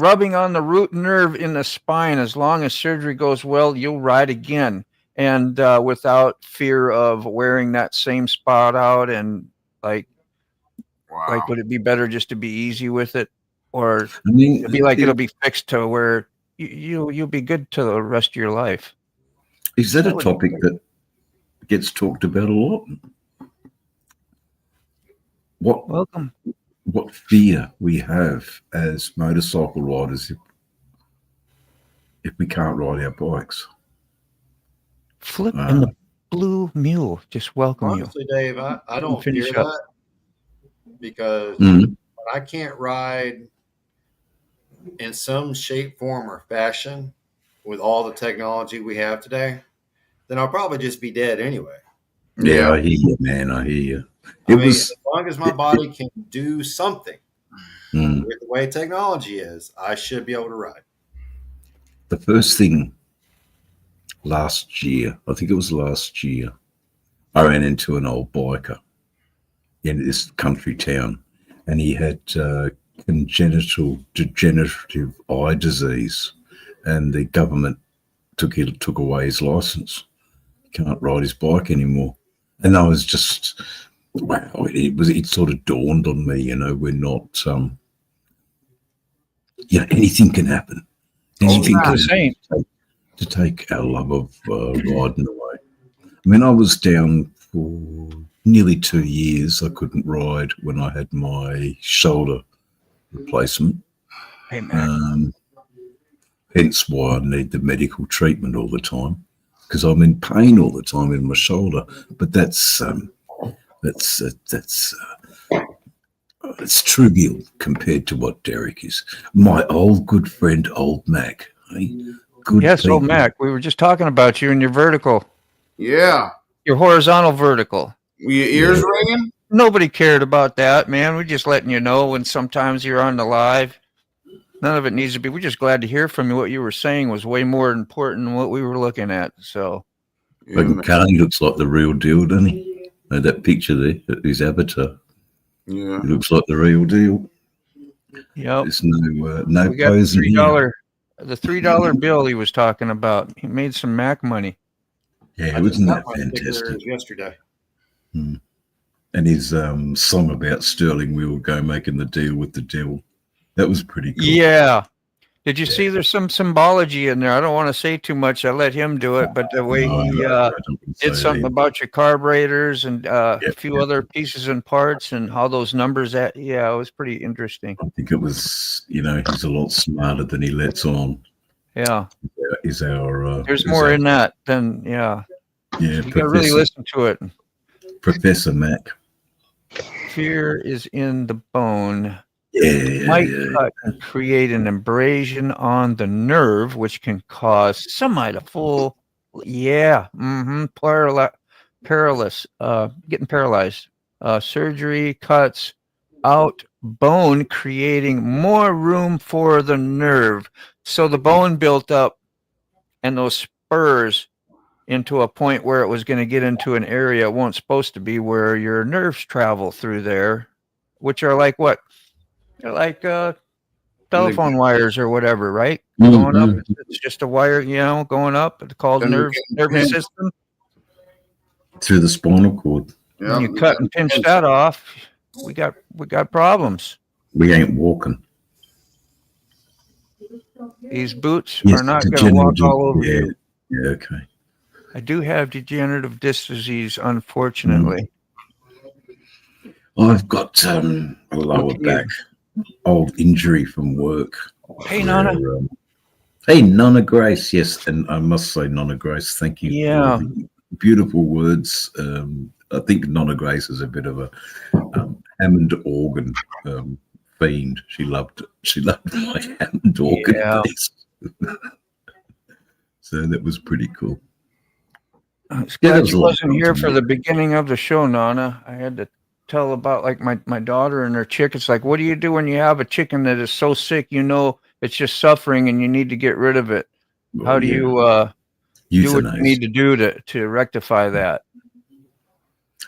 rubbing on the root nerve in the spine. As long as surgery goes well, you'll ride again, and without fear of wearing that same spot out. And like, would it be better just to be easy with it, or I mean, it'll be fixed to where you'll be good to the rest of your life? is that a that would- topic that gets talked about a lot? Welcome. What fear we have as motorcycle riders if we can't ride our bikes? Flip and the Blue Mule just welcome you. Honestly, Dave, I don't fear Finish up. that because Mhm. when I can't ride in some shape, form, or fashion with all the technology we have today, then I'll probably just be dead anyway. Yeah, I hear you, man. I hear you. I It mean, was as long as my body can do something mm, with the way technology is, I should be able to ride. the first thing last year. I think it was last year. I ran into an old biker in this country town, and he had congenital degenerative eye disease, and the government took away his license. He can't ride his bike anymore. And I was just, wow, it sort of dawned on me, you know, we're not, anything can happen. Anything not can the same. happen to take our love of riding away. I mean, I was down for nearly 2 years. I couldn't ride when I had my shoulder replacement. Hey, man. Hence why I need the medical treatment all the time, because I'm in pain all the time in my shoulder. But that's trivial compared to what Derek is. My old good friend, Old Mac. Eh? Good Yes, old people. Mac. We were just talking about you and your vertical, Yeah. your horizontal vertical. Were your ears Yeah. ringing? Nobody cared about that, man. We're just letting you know when sometimes you're on the live. None of it needs to be. We're just glad to hear from you. What you were saying was way more important than what we were looking at. So, Yeah, Look man. at Carl, he looks like the real deal, doesn't he? That picture there, his avatar. Yeah. He looks like the real deal. yep. There's no We got the posing here. $3 bill he was talking about. He made some Mac money. Yeah, I just wasn't that got my stickers fantastic? yesterday. And his song about Sterling Wheel go making the deal with the devil. That was pretty cool. Yeah. Did you see there's some symbology in there? I don't want to say too much. I let him do it, but the way he I don't say did something that. about your carburetors and a Yep, few yep. other pieces and parts and how those numbers it was pretty interesting. I think it was, he's a lot smarter than he lets on. Yeah. Is our There's is more our- in that than Yeah, you gotta really listen to it. Professor Mac. Fear is in the bone. Yeah, Might yeah. cut and create an abrasion on the nerve, which can cause to full, perilous, getting paralyzed. Surgery cuts out bone, creating more room for the nerve. So the bone built up and those spurs into a point where it was going to get into an area it wasn't supposed to be, where your nerves travel through there, which are like what? They're like telephone wires or whatever, right? Going up, it's just a wire, going up. It's called Then you nervous can- system. Through the spinal cord. Yeah. When you cut and pinch that off, we got problems. We ain't walking. These boots Yes, are not going to walk degenerative. all over Yeah. you. Yeah, okay. I do have degenerative disc disease, unfortunately. I've got a lower Okay. back, old injury from work. Hey, where, Nana. Hey, Nana Grace. Yes, and I must say, Nana Grace, thank you Yeah. for the beautiful words. I think Nana Grace is a bit of a Hammond organ fiend. She loved my Hammond organ Yeah. piece. So that was pretty cool. It's Yeah, that glad was you a lot of wasn't fun here to for me. the beginning of the show, Nana. I had to tell about like my daughter and her chick. It's like, what do you do when you have a chicken that is so sick, it's just suffering and you need to get rid of it? How do Yeah. you do what you Euthanize. need to do to rectify that?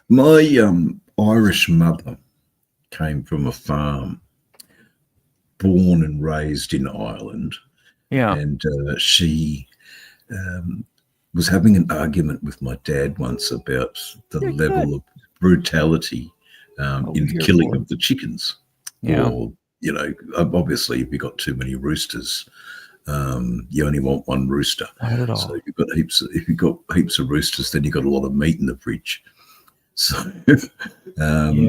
My Irish mother came from a farm, born and raised in Ireland, Yeah. and she was having an argument with my dad once about the Yeah, level of brutality in the here killing for it. of the chickens. Yeah. Or, obviously, if you've got too many roosters, you only want one rooster. Not at all. So if you've got heaps of roosters, then you've got a lot of meat in the fridge. So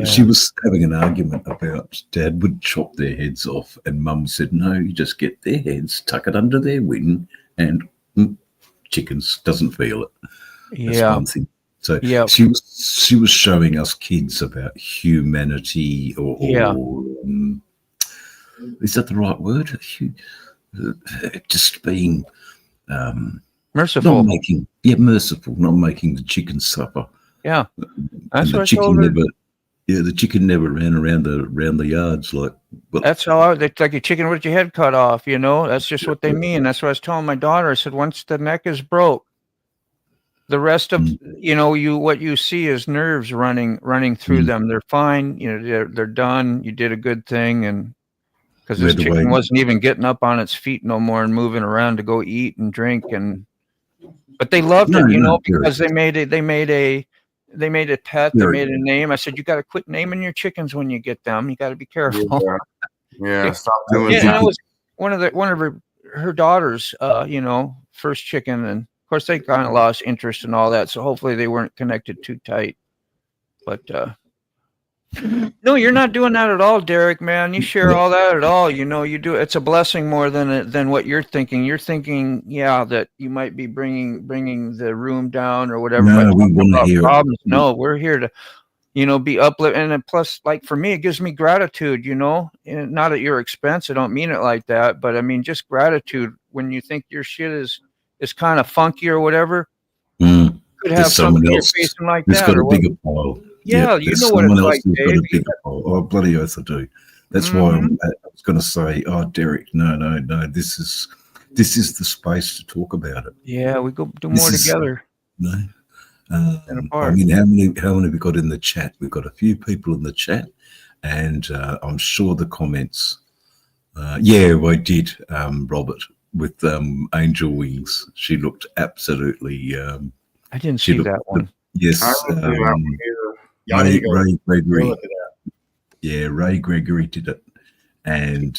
she was having an argument about Dad would chop their heads off, and Mum said, no, you just get their heads, tuck it under their wing, and chickens doesn't feel it. That's Yeah. one thing. So Yeah. she was showing us kids about humanity or is that the right word? Just being Merciful. merciful, not making the chicken suffer. Yeah, And that's the what I chicken told her. the chicken never ran around the yards like. Well, That's how it's like a chicken with your head cut off, you know. That's just what they mean. That's what I was telling my daughter. I said, once the neck is broke, the rest of what you see is nerves running through them. They're fine. You know, they're done. You did a good thing, and because this chicken wasn't even getting up on its feet no more and moving around to go eat and drink, but they loved it, because they made a pet. They made a name. I said, you got to quit naming your chickens when you get them. You got to be careful. Yeah, stop doing Yeah, that. that was one of her daughters, first chicken, and of course they kind of lost interest in all that. So hopefully they weren't connected too tight. But no, you're not doing that at all, Derek. Man, you share all that at all. You do. It's a blessing more than what you're thinking. You're thinking, that you might be bringing the room down or whatever. No, we want to hear problems. No, we're here to. Be uplifted. And then plus, like for me, it gives me gratitude, and not at your expense. I don't mean it like that, but I mean, just gratitude when you think your shit is kind of funky or whatever. Could have someone something else you're facing like who's that. got Or a bigger pile. Yeah, you know what it's like, Dave. Got a bigger pile. Oh, bloody oath I do. That's why I was going to say, oh, Derek, no. This is the space to talk about it. Yeah, we go do more together. No. I mean, how many have we got in the chat? We've got a few people in the chat, and I'm sure the comments. I did, Robert, with Angel Wings. She looked absolutely. I didn't see that one. Yes, Ray Gregory. Ray Gregory did it, and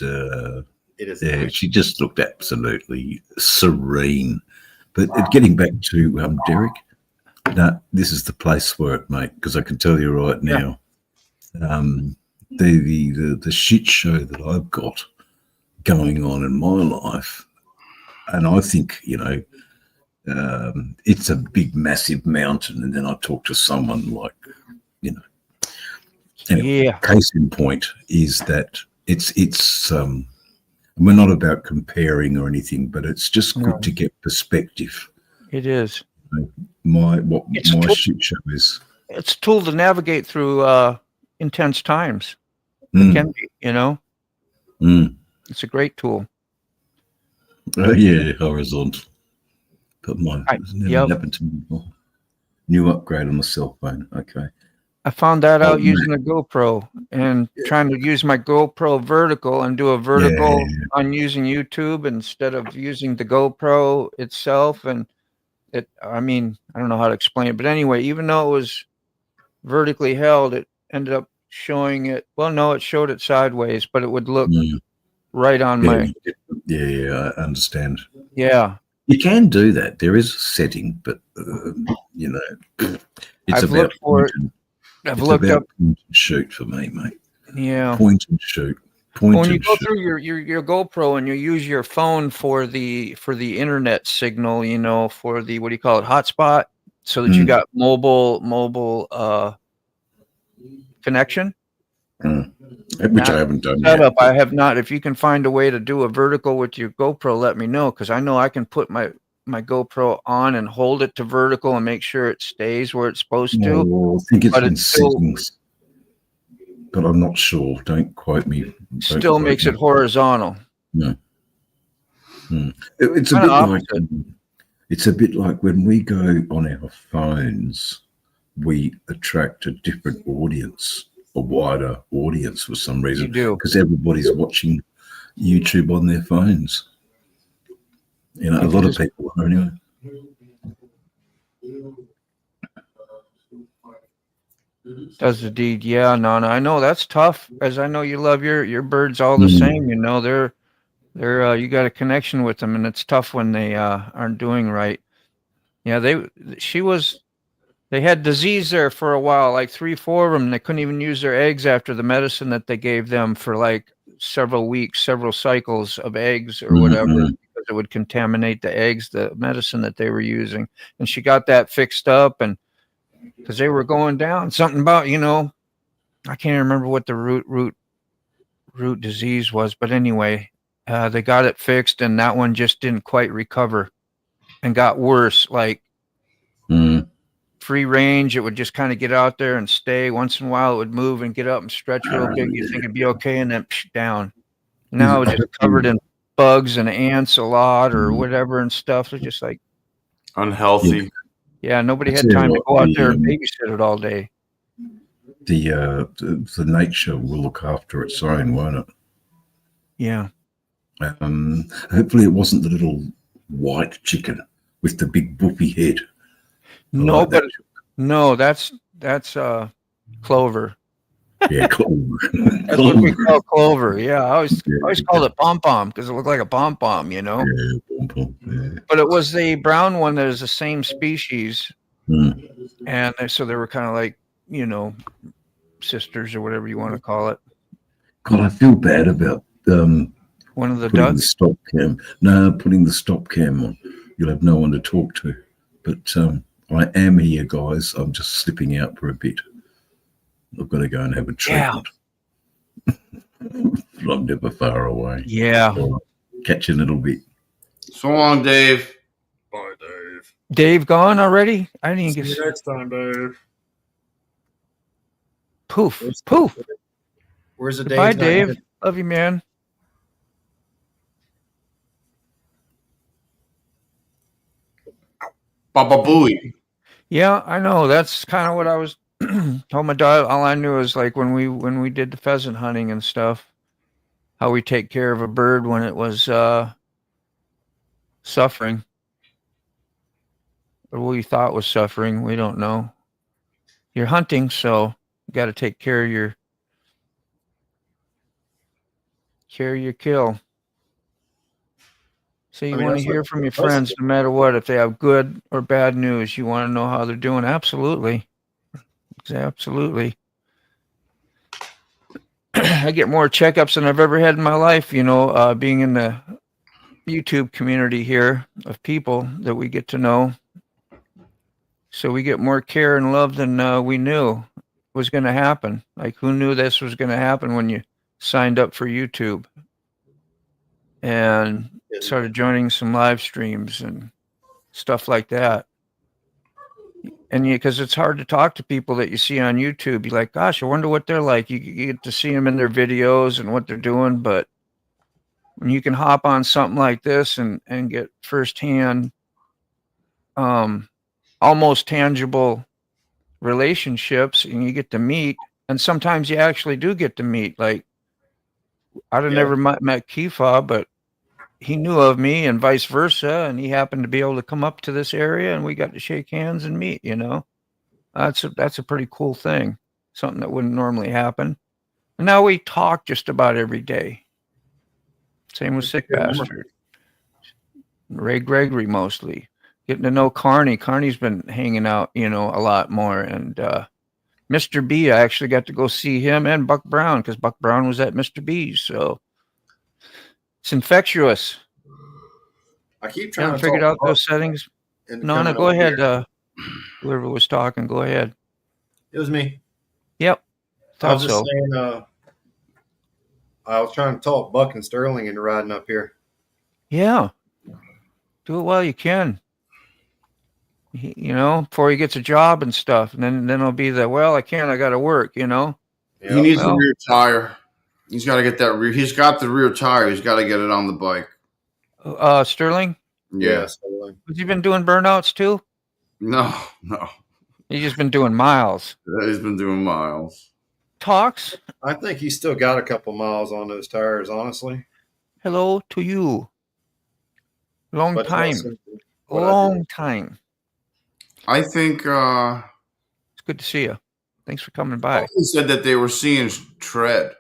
It is. she just looked absolutely serene. But getting back to Derek. No, this is the place for it, mate, because I can tell you right now, the shit show that I've got going on in my life, and I think, it's a big, massive mountain, and then I talk to someone like, anyway, case in point is that it's we're not about comparing or anything, but it's just good to get perspective. It is. My shit show is. It's a tool to navigate through intense times. It can be, It's a great tool. Horizontal. But mine never happened to me before. New upgrade on the cell phone. Okay. I found that out using a GoPro and trying to use my GoPro vertical and do a vertical on using YouTube instead of using the GoPro itself. And I don't know how to explain it, but anyway, even though it was vertically held, it ended up showing it. Well, no, it showed it sideways, but it would look right on my. I understand. Yeah. You can do that. There is a setting, but it's I've about looked for it. I've looked up. Point and shoot for me, mate. Yeah. Point and shoot. When you go through your GoPro and you use your phone for the internet signal, for the, what do you call it, hotspot, so that you got mobile connection. Which I haven't done yet. Up, I have not. If you can find a way to do a vertical with your GoPro, let me know, because I know I can put my GoPro on and hold it to vertical and make sure it stays where it's supposed to. I think it's in settings. But I'm not sure. Don't quote me. Still makes it horizontal. No. It's a bit like it's a bit like when we go on our phones, we attract a different audience, a wider audience for some reason. You do, because everybody's watching YouTube on their phones. A lot of people are anyway. Does the deed. Yeah, Nana. I know that's tough, as I know you love your birds all the same. They're you got a connection with them, and it's tough when they aren't doing right. Yeah, they had disease there for a while, like 3-4 of them. They couldn't even use their eggs after the medicine that they gave them for like several weeks, several cycles of eggs or whatever, because it would contaminate the eggs, the medicine that they were using. And she got that fixed up, and because they were going down, something about, I can't remember what the root root disease was. But anyway, they got it fixed, and that one just didn't quite recover and got worse. Like Mm. free range, it would just kind of get out there and stay. Once in a while, it would move and get up and stretch real big. You think it'd be okay, and then down. Now it's just covered in bugs and ants a lot or whatever and stuff. It's just like, Unhealthy. yeah, nobody I'll had tell you time to what, go out the, there and babysit it all day. The nature will look after its own, won't it? Yeah. Hopefully it wasn't the little white chicken with the big boopy head. I No, like that. but no, that's clover. Yeah, clover. That's what we call clover. Yeah, I always Yeah. called it pom pom because it looked like a pom pom, you know. Yeah, pom pom, yeah. But it was the brown one that is the same species, Mm. and so they were kind of like, you know, sisters or whatever you want to call it. God, I feel bad about One of the putting the ducks. stop cam. No, putting the stop cam on. You'll have no one to talk to. But I am here, guys. I'm just slipping out for a bit. I've got to go and have a treatment. But I'm never far away. Yeah, Catch you in a little bit. So long, Dave. Bye, Dave. Dave gone already? I didn't See get you next time, Dave. poof poof. Where's the Bye, Dave? Dave. Love you, man. Baba Booey. Yeah, I know. That's kind of what I was told my dad. All I knew is like when we did the pheasant hunting and stuff, how we take care of a bird when it was suffering, or we thought was suffering. We don't know. You're hunting, so you got to take care of your kill. So you I mean, want to that's hear what- from your that's- friends no matter what. If they have good or bad news, you want to know how they're doing. Absolutely. Absolutely. I get more checkups than I've ever had in my life, you know, being in the YouTube community here of people that we get to know. So we get more care and love than we knew was going to happen. Like, who knew this was going to happen when you signed up for YouTube and started joining some live streams and stuff like that? And because it's hard to talk to people that you see on YouTube. You're like, gosh, I wonder what they're like. You get to see them in their videos and what they're doing. But when you can hop on something like this and get firsthand, almost tangible relationships, and you get to meet, and sometimes you actually do get to meet. Like, I'd have never met Kifa, but he knew of me and vice versa, and he happened to be able to come up to this area, and we got to shake hands and meet. You know, that's a pretty cool thing, something that wouldn't normally happen. And now we talk just about every day. Same with Sick Bastard, Ray Gregory, mostly getting to know Carney. Carney's been hanging out, you know, a lot more, and Mr. B, I actually got to go see him and Buck Brown because Buck Brown was at Mr. B's, so. It's infectious. I keep trying Haven't to figured talk out those settings. into No, coming go over ahead. here. Whoever was talking, go ahead. It was me. Yep. I Thought was just so. saying, I was trying to talk Buck and Sterling into riding up here. Yeah. Do it while you can. You know, before he gets a job and stuff. And then it'll be the, well, I can't, I got to work, you know? Yep. He needs Well. the rear tire. He's got to get that rear. He's got the rear tire. He's got to get it on the bike. Sterling, Yeah. Sterling. has he been doing burnouts too? No. He's just been doing miles. He's been doing miles. Talks. I think he's still got a couple miles on those tires, honestly. Hello to you. Long But time. listen, what I Long time. I think It's good to see you. Thanks for coming by. he said that they were seeing tread.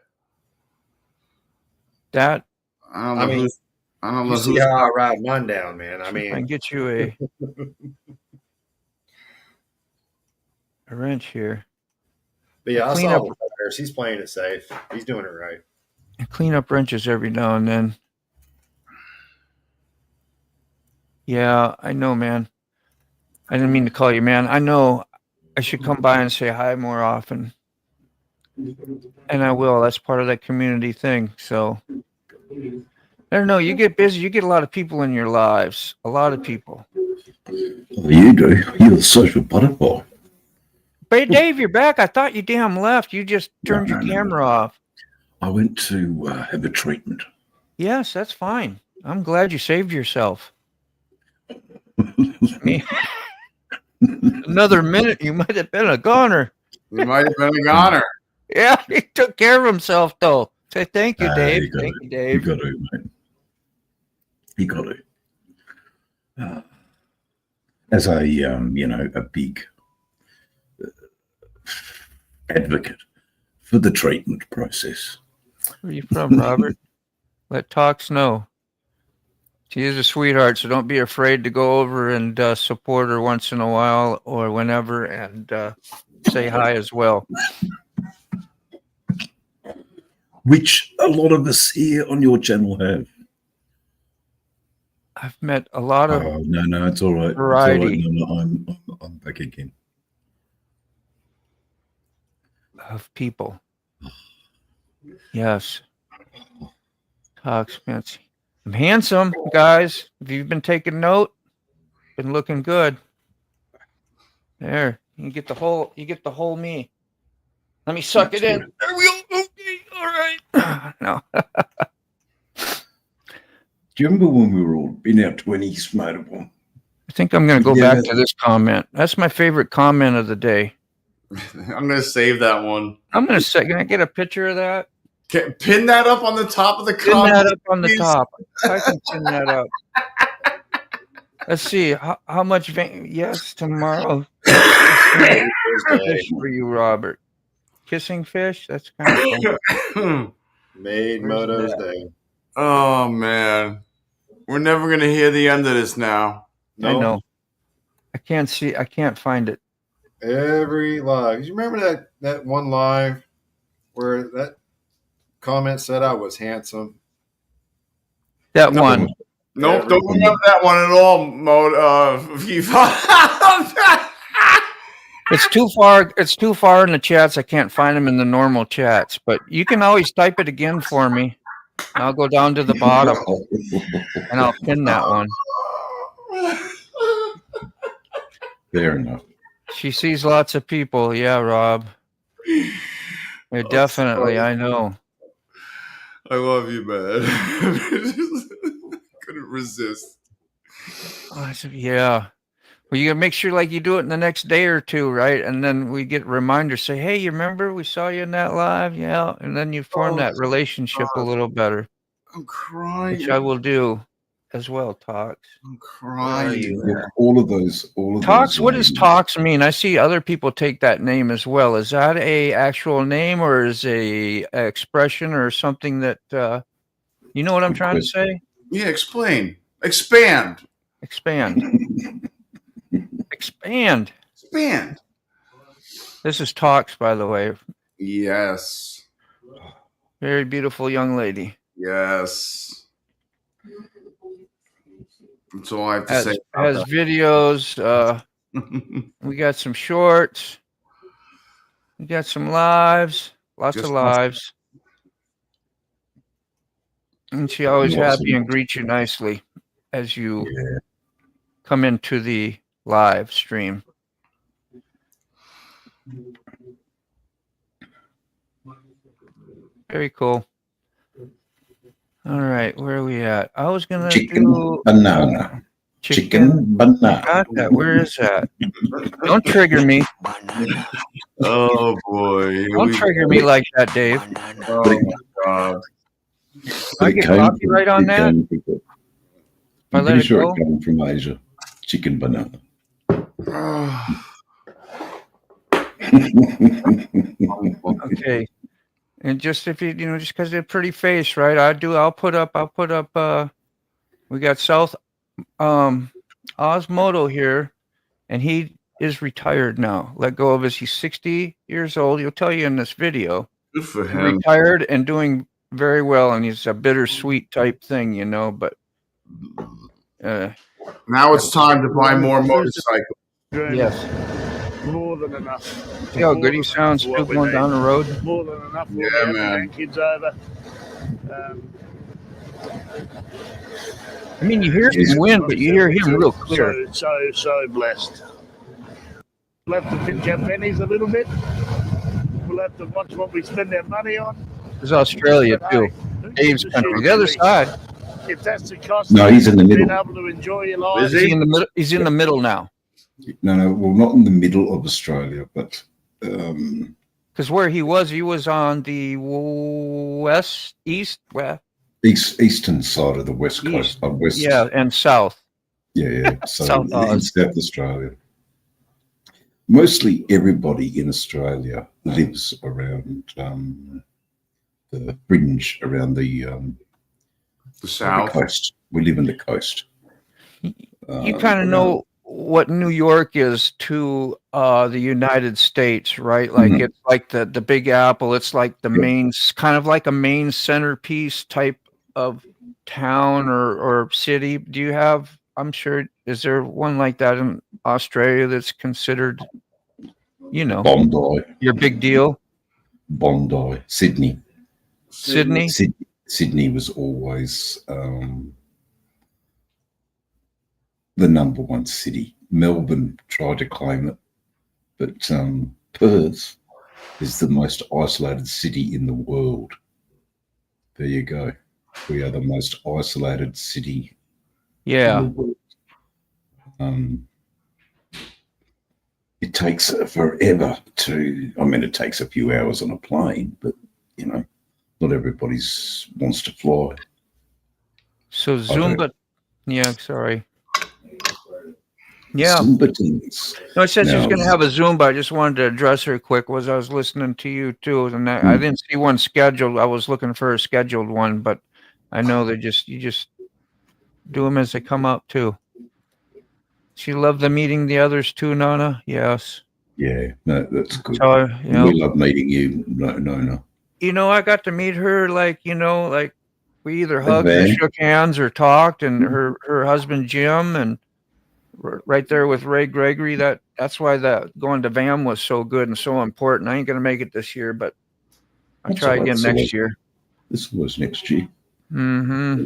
That I don't know. I mean, who's, I don't know You see who's. how I ride mine down, man. I I can mean, get you a wrench here. but yeah, I Clean saw up. the tires. He's playing it safe. He's doing it right. I clean up wrenches every now and then. Yeah, I know, man. I didn't mean to call you, man. I know I should come by and say hi more often. And I will. That's part of that community thing. So I don't know. You get busy. You get a lot of people in your lives. A lot of people. Oh, you do. You're the social butterfly. Hey, Dave, you're back. I thought you damn left. You just turned your No. camera off. I went to have a treatment. Yes, that's fine. I'm glad you saved yourself. Another minute, you might have been a goner. He might have been a goner. Yeah, he took care of himself, though. Say thank you, Dave. You got Thank it. you, You Dave. got to, mate. You got to. As a a big advocate for the treatment process. Where are you from, Robert? Let Talks know. She is a sweetheart, so don't be afraid to go over and support her once in a while or whenever, and say hi as well. Which a lot of us here on your channel have. I've met a lot of Oh, no, it's all right. variety. It's all right. No, I'm back again. of people. Yes. Talks fancy. I'm handsome, guys. If you've been taking note, been looking good. There. You get the whole me. Let me suck it in. There we go. Okay. All right. No. Do you remember when we were all in our 20s, mate? I think I'm going to go Yeah. back to this comment. That's my favorite comment of the day. I'm gonna save that one. I'm going to say, can I get a picture of that? Pin that up on the top of the Pin comment. that up on the please. top. I can pin that up. Let's see. How much? Yes, tomorrow. Fish for you, Robert. Kissing fish? That's kind of fun. Made Where's Moto's that? day. Oh man, we're never gonna hear the end of this now. I Nope. know. I can't see. I can't find it. Every live. You remember that one live where that comment said I was handsome? That one. Nope, don't remember that one at all, It's too far. It's too far in the chats. I can't find them in the normal chats. But you can always type it again for me. I'll go down to the bottom and I'll pin that one. Fair enough. She sees lots of people. Yeah, Rob. Yeah, definitely. I know. I love you, man. Couldn't resist. Oh, I said, yeah. Well, you gotta make sure like you do it in the next day or two, right? And then we get reminders, say, hey, you remember we saw you in that live? Yeah. And then you form that relationship a little better, I'm crying. which I will do as well, Talks. I'm crying. Yeah, all of those. Talks, what does Talks mean? I see other people take that name as well. Is that a actual name or is a expression or something that you know what I'm trying to say? Yeah, explain. Expand. Expand. Expand. Expand. This is Talks, by the way. Yes. Very beautiful young lady. Yes. That's all I have to Has say. videos. We got some shorts. We got some lives. Lots Just of lives. And she always Awesome. happy and greets you nicely as you Yeah. come into the live stream. Very cool. All right, where are we at? I was gonna Chicken do banana. Chicken banana. Got that. Where is that? Don't trigger me. Oh boy. Here Don't we trigger me like that, Dave. go. Oh my god. I get copyright on that? I'm I let pretty it sure go? it came from Asia. Chicken banana. Okay. And just if you just because they're pretty face, right? I'll put up we got South Osmodo here, and he is retired now. Let go of he's 60 years old. He'll tell you in this video. Good for He's him. retired and doing very well, and he's a bittersweet type thing, but Now it's time to buy more motorcycles. yes. More than enough. See how More good he than sounds enough still for what we going need. down the road? More than enough. We'll Yeah, have the man. grandkids over. I mean, you hear He's- some wind, but you hear him real clear. So blessed. We'll have to pinch our pennies a little bit. We'll have to watch what we spend our money on. There's Australia But, too. hey, who Dave's gives a country. shit, The other really? side. If that's the cost No, of he's in the being middle. able to enjoy your life, Is Is he he? in the middle? He's in the middle now. No, well, not in the middle of Australia, but Because where he was on the eastern side of the west coast. West, yeah, and south. yeah. So South in Oz. South Australia, mostly everybody in Australia lives around the fringe, around the South. coast. We live in the coast. You kind of know what New York is to the United States, right? Like Mhm. it's like the Big Apple. It's like the Yeah. main, kind of like a main centerpiece type of town or city. Do you have? I'm sure. Is there one like that in Australia that's considered, Bondi, your big deal? Bondi, Sydney. Sydney. Sydney was always the number one city. Melbourne tried to claim it, but Perth is the most isolated city in the world. There you go. We are the most isolated city in Yeah. the world. It takes forever it takes a few hours on a plane, but not everybody wants to fly. So Zumba. Yeah. Sorry. Yeah. Zumba teams. No, it says she was Now- going to have a Zumba. I just wanted to address her quick. I was listening to you too, and I Hmm. didn't see one scheduled. I was looking for a scheduled one, but I know you just do them as they come up too. She loved the meeting the others too, Nana. Yes. Yeah, no, that's good. So We love meeting you. No. I got to meet her. Like we either hugged or Van. shook hands or talked, and her husband Jim, and right there with Ray Gregory. That's why that going to VAM was so good and so important. I ain't gonna make it this year, but I'll That's try all right. again So next year. This was next year. Mm-hmm.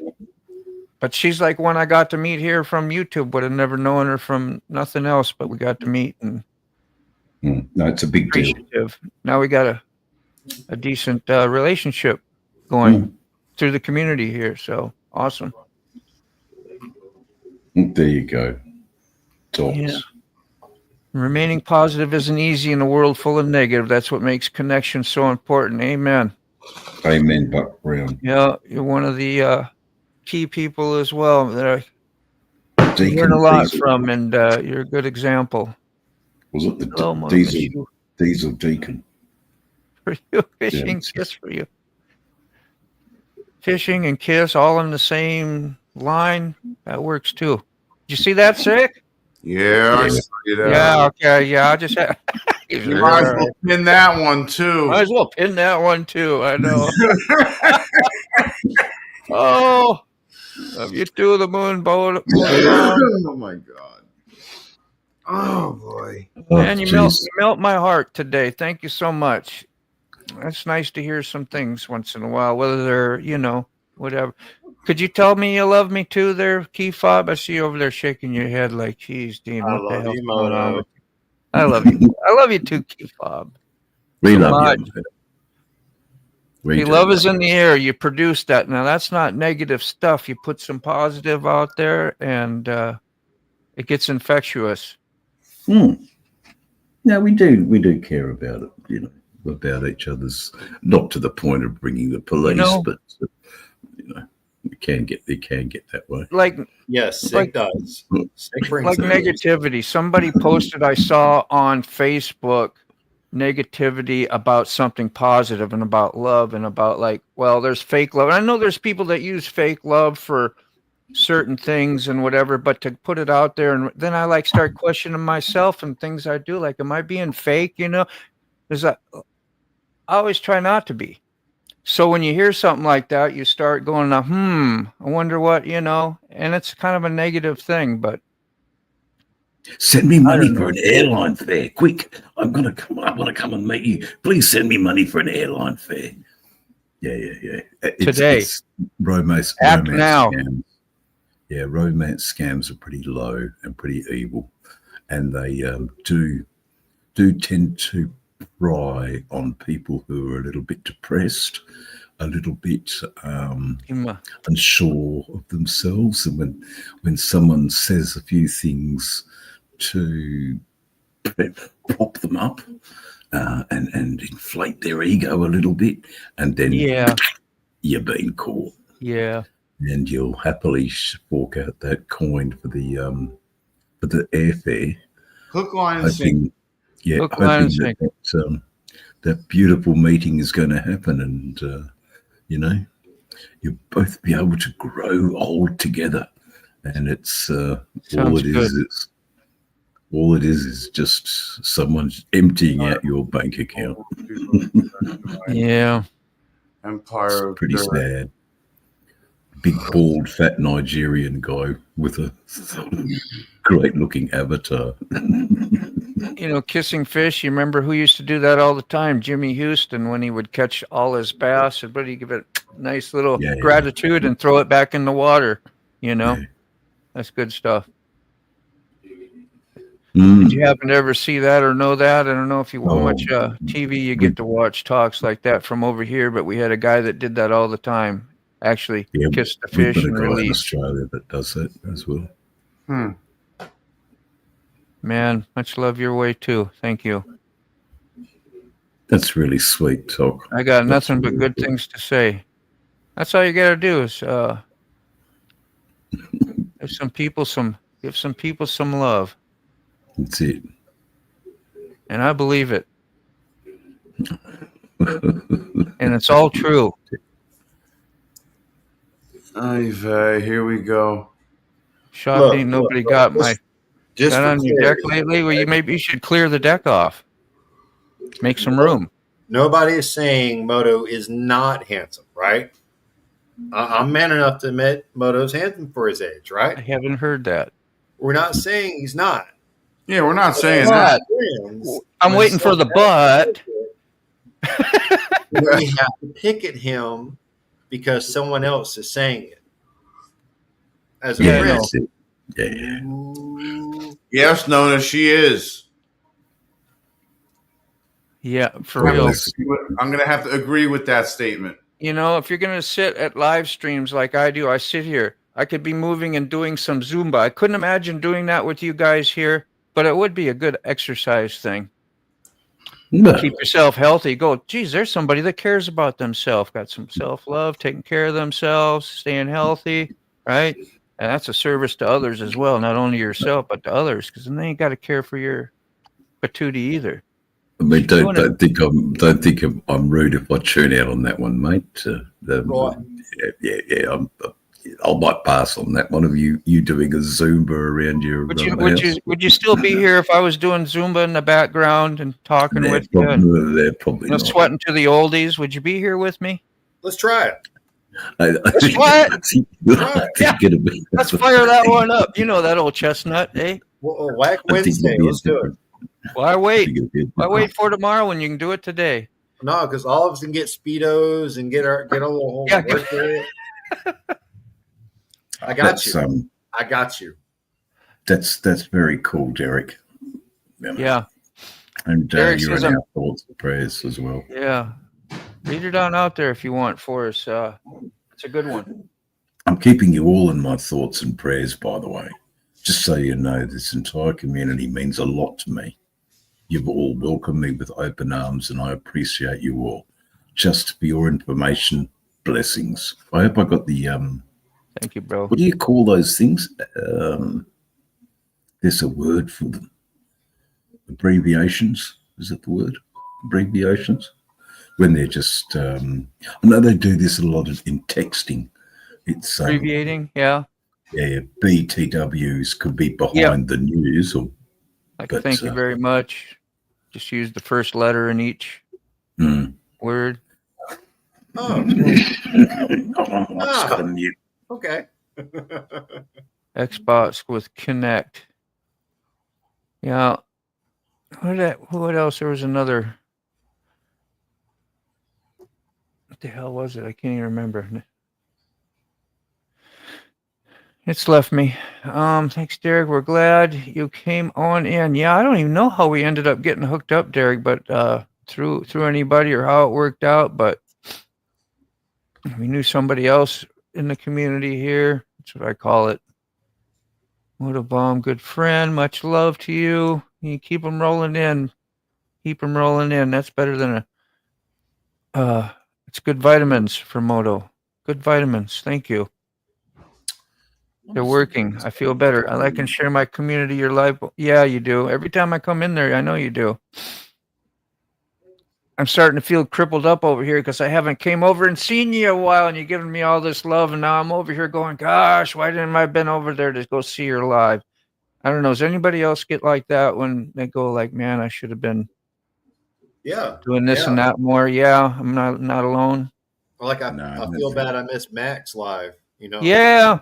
But she's like one I got to meet here from YouTube. Would have never known her from nothing else, but we got to meet and No, it's a big deal. appreciative. Now we got a decent relationship going through the community here. So awesome. There you go. Talks. Yeah. Remaining positive isn't easy in a world full of negative. That's what makes connection so important. Amen. Amen, Buck Brown. Yeah, you're one of the key people as well that I Deacon learn a lot Diesel. from, and you're a good example. Was it the Hello, Mom. Miss Diesel you. Diesel Deacon? For you, fishing, kiss for you. Fishing and kiss all in the same line. That works too. Did you see that, Sick? Yeah, I see that. Yeah, okay, yeah. I just had. You might as well pin that one too. Might as well pin that one too. I know. Oh, love you too, the moon boat. Oh my god. Oh boy. Man, you jeez. melt my heart today. Thank you so much. It's nice to hear some things once in a while, whether they're, whatever. Could you tell me you love me too there, Key Fob? I see you over there shaking your head like, geez, Dean, I what the love hell's you, going on Moto. with you? I love you. I love you too, Key Fob. We So love much. you. We Hey, do love is in the air. You produce that. Now, that's not negative stuff. You put some positive out there, and it gets infectious. No, we do care about it, about each other's, not to the point of bringing the police, but it can get that way. Like Yes, Sick Like- does. Sick brings like it. negativity. Somebody posted, I saw on Facebook, negativity about something positive and about love and about there's fake love. And I know there's people that use fake love for certain things and whatever, but to put it out there, and then I start questioning myself and things I do. Like, am I being fake? Is that I always try not to be. So when you hear something like that, you start going, I wonder what, and it's kind of a negative thing, but Send me money don't for an airline fare, quick! I'm gonna come. I want to come and meet you. Please send me money for an airline fare. Yeah. Today. It's romance Act now. scams. Yeah, romance scams are pretty low and pretty evil, and they do tend to pry on people who are a little bit depressed, a little bit unsure of themselves, and when someone says a few things to prop them up and inflate their ego a little bit, and then you're being caught. Yeah. And you'll happily fork out that coin for the airfare. Hook, line, and sinker. Hook, line, and sinker. That beautiful meeting is going to happen, and you'll both be able to grow old together. And it's all it is just someone emptying out your bank account. Yeah. Empire. It's pretty sad. Big, bald, fat Nigerian guy with a great-looking avatar. Kissing fish. You remember who used to do that all the time? Jimmy Houston, when he would catch all his bass, but he'd give it a nice little gratitude and throw it back in the water. That's good stuff. Did you happen to ever see that or know that? I don't know if you how much TV you get to watch talks like that from over here, but we had a guy that did that all the time. Actually, kiss the fish and release. In Australia that does that as well. Man, much love your way too. Thank you. That's really sweet talk. I got nothing but good things to say. That's all you got to do is give some people some love. That's it. And I believe it. And it's all true. Here we go. Shot ain't nobody got my just got on your deck lately. Well, maybe you should clear the deck off. Make some room. Nobody is saying Moto is not handsome, right? I'm man enough to admit Moto's handsome for his age, right? I haven't heard that. We're not saying he's not. Yeah, we're not saying that. I'm waiting for the but. We have to pick at him because someone else is saying it. As a friend. Yeah. Yes, Nona, she is. Yeah, for real. I'm going to have to agree with that statement. If you're going to sit at live streams like I do, I sit here. I could be moving and doing some Zumba. I couldn't imagine doing that with you guys here, but it would be a good exercise thing. No. Keep yourself healthy. Go, geez, there's somebody that cares about themselves, got some self-love, taking care of themselves, staying healthy, right? And that's a service to others as well, not only yourself, but to others, because then you got to care for your patootie either. I mean, don't think I'm rude if I tune out on that one, mate. I might pass on that one of you doing a Zumba around your would you still be here if I was doing Zumba in the background and talking with you? They're probably not. Sweating to the oldies. Would you be here with me? Let's try it. Let's fire that one up. You know that old chestnut, eh? Well, Whack Wednesday. Let's do it. Why wait? Why wait for tomorrow when you can do it today? No, because all of us can get Speedos and get a little work area. I got you. I got you. That's very cool, Derek. Yeah. And Derek you're in our thoughts and prayers as well. Yeah. Read it on out there if you want for us. It's a good one. I'm keeping you all in my thoughts and prayers, by the way. Just so you know, this entire community means a lot to me. You've all welcomed me with open arms, and I appreciate you all. Just for your information, blessings. I hope I got the Thank you, bro. What do you call those things? There's a word for them. Abbreviations. Is that the word? Abbreviations? When they're just, I know they do this a lot in texting. It's abbreviating, yeah. Yeah, BTWs could be behind the news. Thank you very much. Just use the first letter in each word. Oh. I just got a mute. Okay. Xbox with Connect. Yeah. What else? There was another. What the hell was it? I can't even remember. It's left me. Thanks, Derek. We're glad you came on in. Yeah, I don't even know how we ended up getting hooked up, Derek, but through anybody or how it worked out, but we knew somebody else in the community here. That's what I call it. What a bomb, good friend. Much love to you. You keep them rolling in. Keep them rolling in. That's better than it's good vitamins for Moto. Good vitamins. Thank you. They're working. I feel better. I like and share my community, your life. Yeah, you do. Every time I come in there, I know you do. I'm starting to feel crippled up over here because I haven't came over and seen you a while, and you're giving me all this love, and now I'm over here going, gosh, why didn't I been over there to go see her live? I don't know. Does anybody else get like that when they go like, man, I should have been doing this and that more? Yeah, I'm not alone. Well, like I feel bad I missed Max live, you know. Yeah.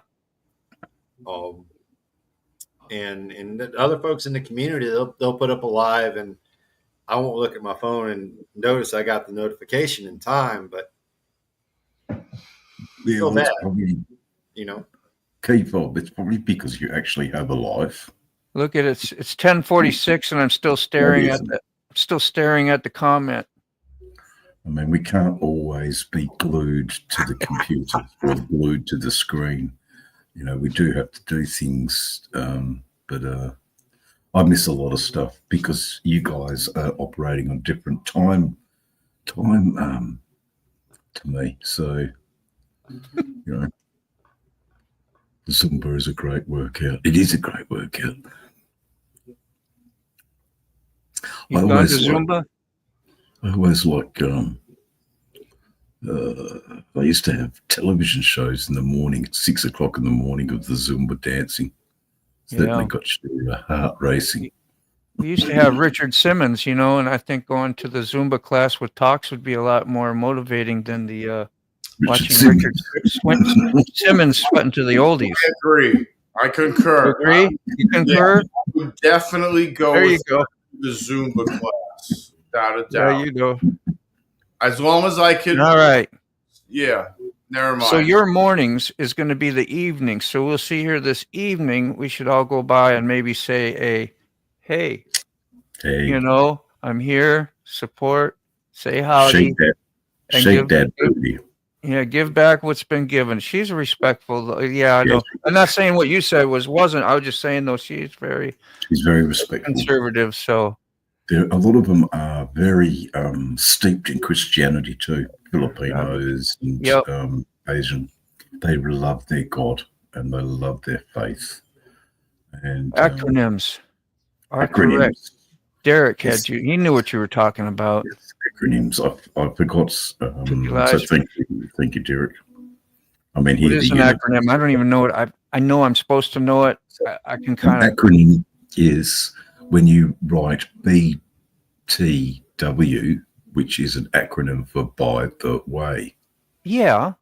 And the other folks in the community, they'll put up a live, and I won't look at my phone and notice I got the notification in time, but feel bad, you know. K-Fob, it's probably because you actually have a life. Look at it. It's 10:46, and I'm still staring at the comment. I mean, we can't always be glued to the computer or glued to the screen. You know, we do have to do things, but I miss a lot of stuff because you guys are operating on different time to me. So, you know, Zumba is a great workout. It is a great workout. You've gone to Zumba? I always like, I used to have television shows in the morning at 6 o'clock in the morning of the Zumba dancing. Certainly got your heart racing. We used to have Richard Simmons, you know, and I think going to the Zumba class with Talks would be a lot more motivating than the watching Richard Simmons sweating to the oldies. I agree. I concur. Agree? You concur? Yeah, I would definitely go there you with go. The Zumba class. Without a doubt. There you go. As long as I can. All right. Yeah. Never mind. So your mornings is going to be the evening. So we'll see here this evening. We should all go by and maybe say hey, you know, I'm here, support, say howdy. Shake that booty. Yeah, give back what's been given. She's respectful. Yeah, I know. I'm not saying what you said wasn't. I was just saying, though, she's very respectful. Conservative, so. A lot of them are very steeped in Christianity too. Filipinos and Asian, they love their God and they love their faith. And acronyms are correct. Derek had you. He knew what you were talking about. Yes, acronyms. I forgot. So thank you, Derek. I mean, what is an acronym? I don't even know it. I know I'm supposed to know it. I can kind of. Acronym is when you write BTW, which is an acronym for By the Way. Yeah.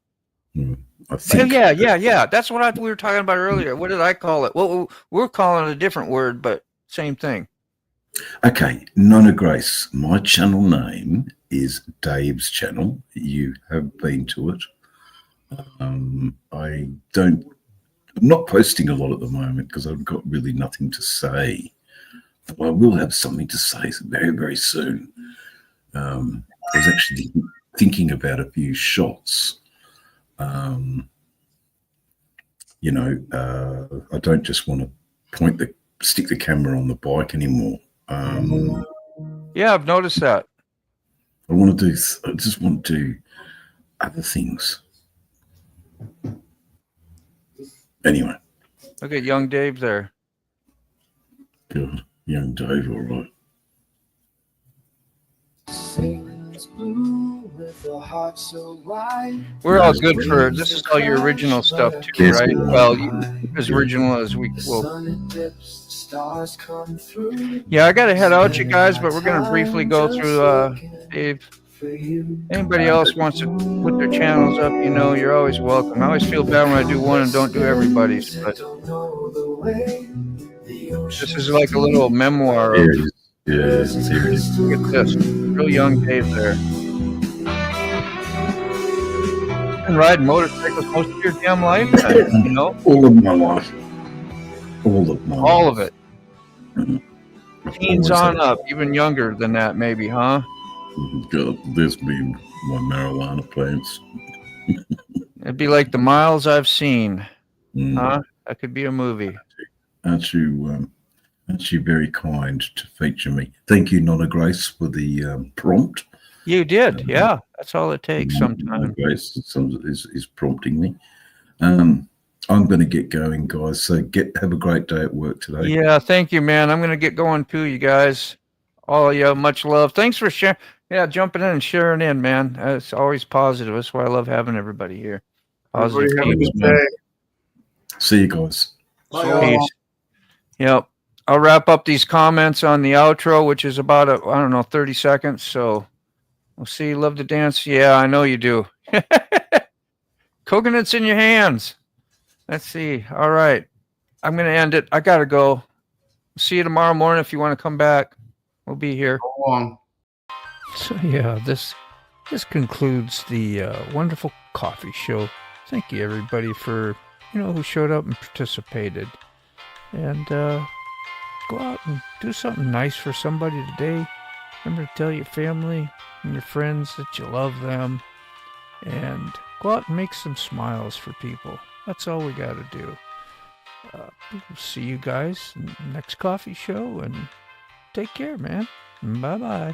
I think yeah. That's what we were talking about earlier. What did I call it? Well, we're calling it a different word, but same thing. Okay, Nona Grace, my channel name is Dave's channel. You have been to it. I'm not posting a lot at the moment because I've got really nothing to say. But I will have something to say very, very soon. I was actually thinking about a few shots. You know, I don't just want to stick the camera on the bike anymore. Yeah, I've noticed that. I just want to do other things. Anyway. Look at young Dave there. Good. Young Dave, all right. We're all good for this. Is all your original stuff too, right? Well, as original as we will. Yeah, I gotta head out, you guys, but we're gonna briefly go through Dave. Anybody else wants to put their channels up, you know, you're always welcome. I always feel bad when I do one and don't do everybody's, but This is like a little memoir of. Here it is. Yes, here it is. Look at this. Real young Dave there. Been riding motorcycles most of your damn life, you know? All of my life. All of my All life. of it. I've Teens always on had- up, even younger than that, maybe, huh? God, this being my marijuana plants. It'd be like the miles I've seen, Mm. huh? That could be a movie. Aren't you very kind to feature me? Thank you, Nonna Grace, for the prompt. You did, yeah. That's all it takes Nonna sometimes. Grace is prompting me. I'm going to get going, guys. So have a great day at work today. Yeah, thank you, man. I'm gonna get going too, you guys. All of you, much love. Thanks for sharing. Yeah, jumping in and sharing in, man. It's always positive. That's why I love having everybody here. Positive Everybody have a vibes, good man. day. See you guys. Bye, Peace. y'all. Yep. I'll wrap up these comments on the outro, which is about 30 seconds. So we'll see. Love to dance. Yeah, I know you do. Coconuts in your hands. Let's see. All right. I'm going to end it. I got to go. See you tomorrow morning if you want to come back. We'll be here. Go on. So yeah, this concludes the wonderful coffee show. Thank you everybody for who showed up and participated. And go out and do something nice for somebody today. Remember to tell your family and your friends that you love them. And go out and make some smiles for people. That's all we got to do. We'll see you guys in the next coffee show, and take care, man. Bye-bye.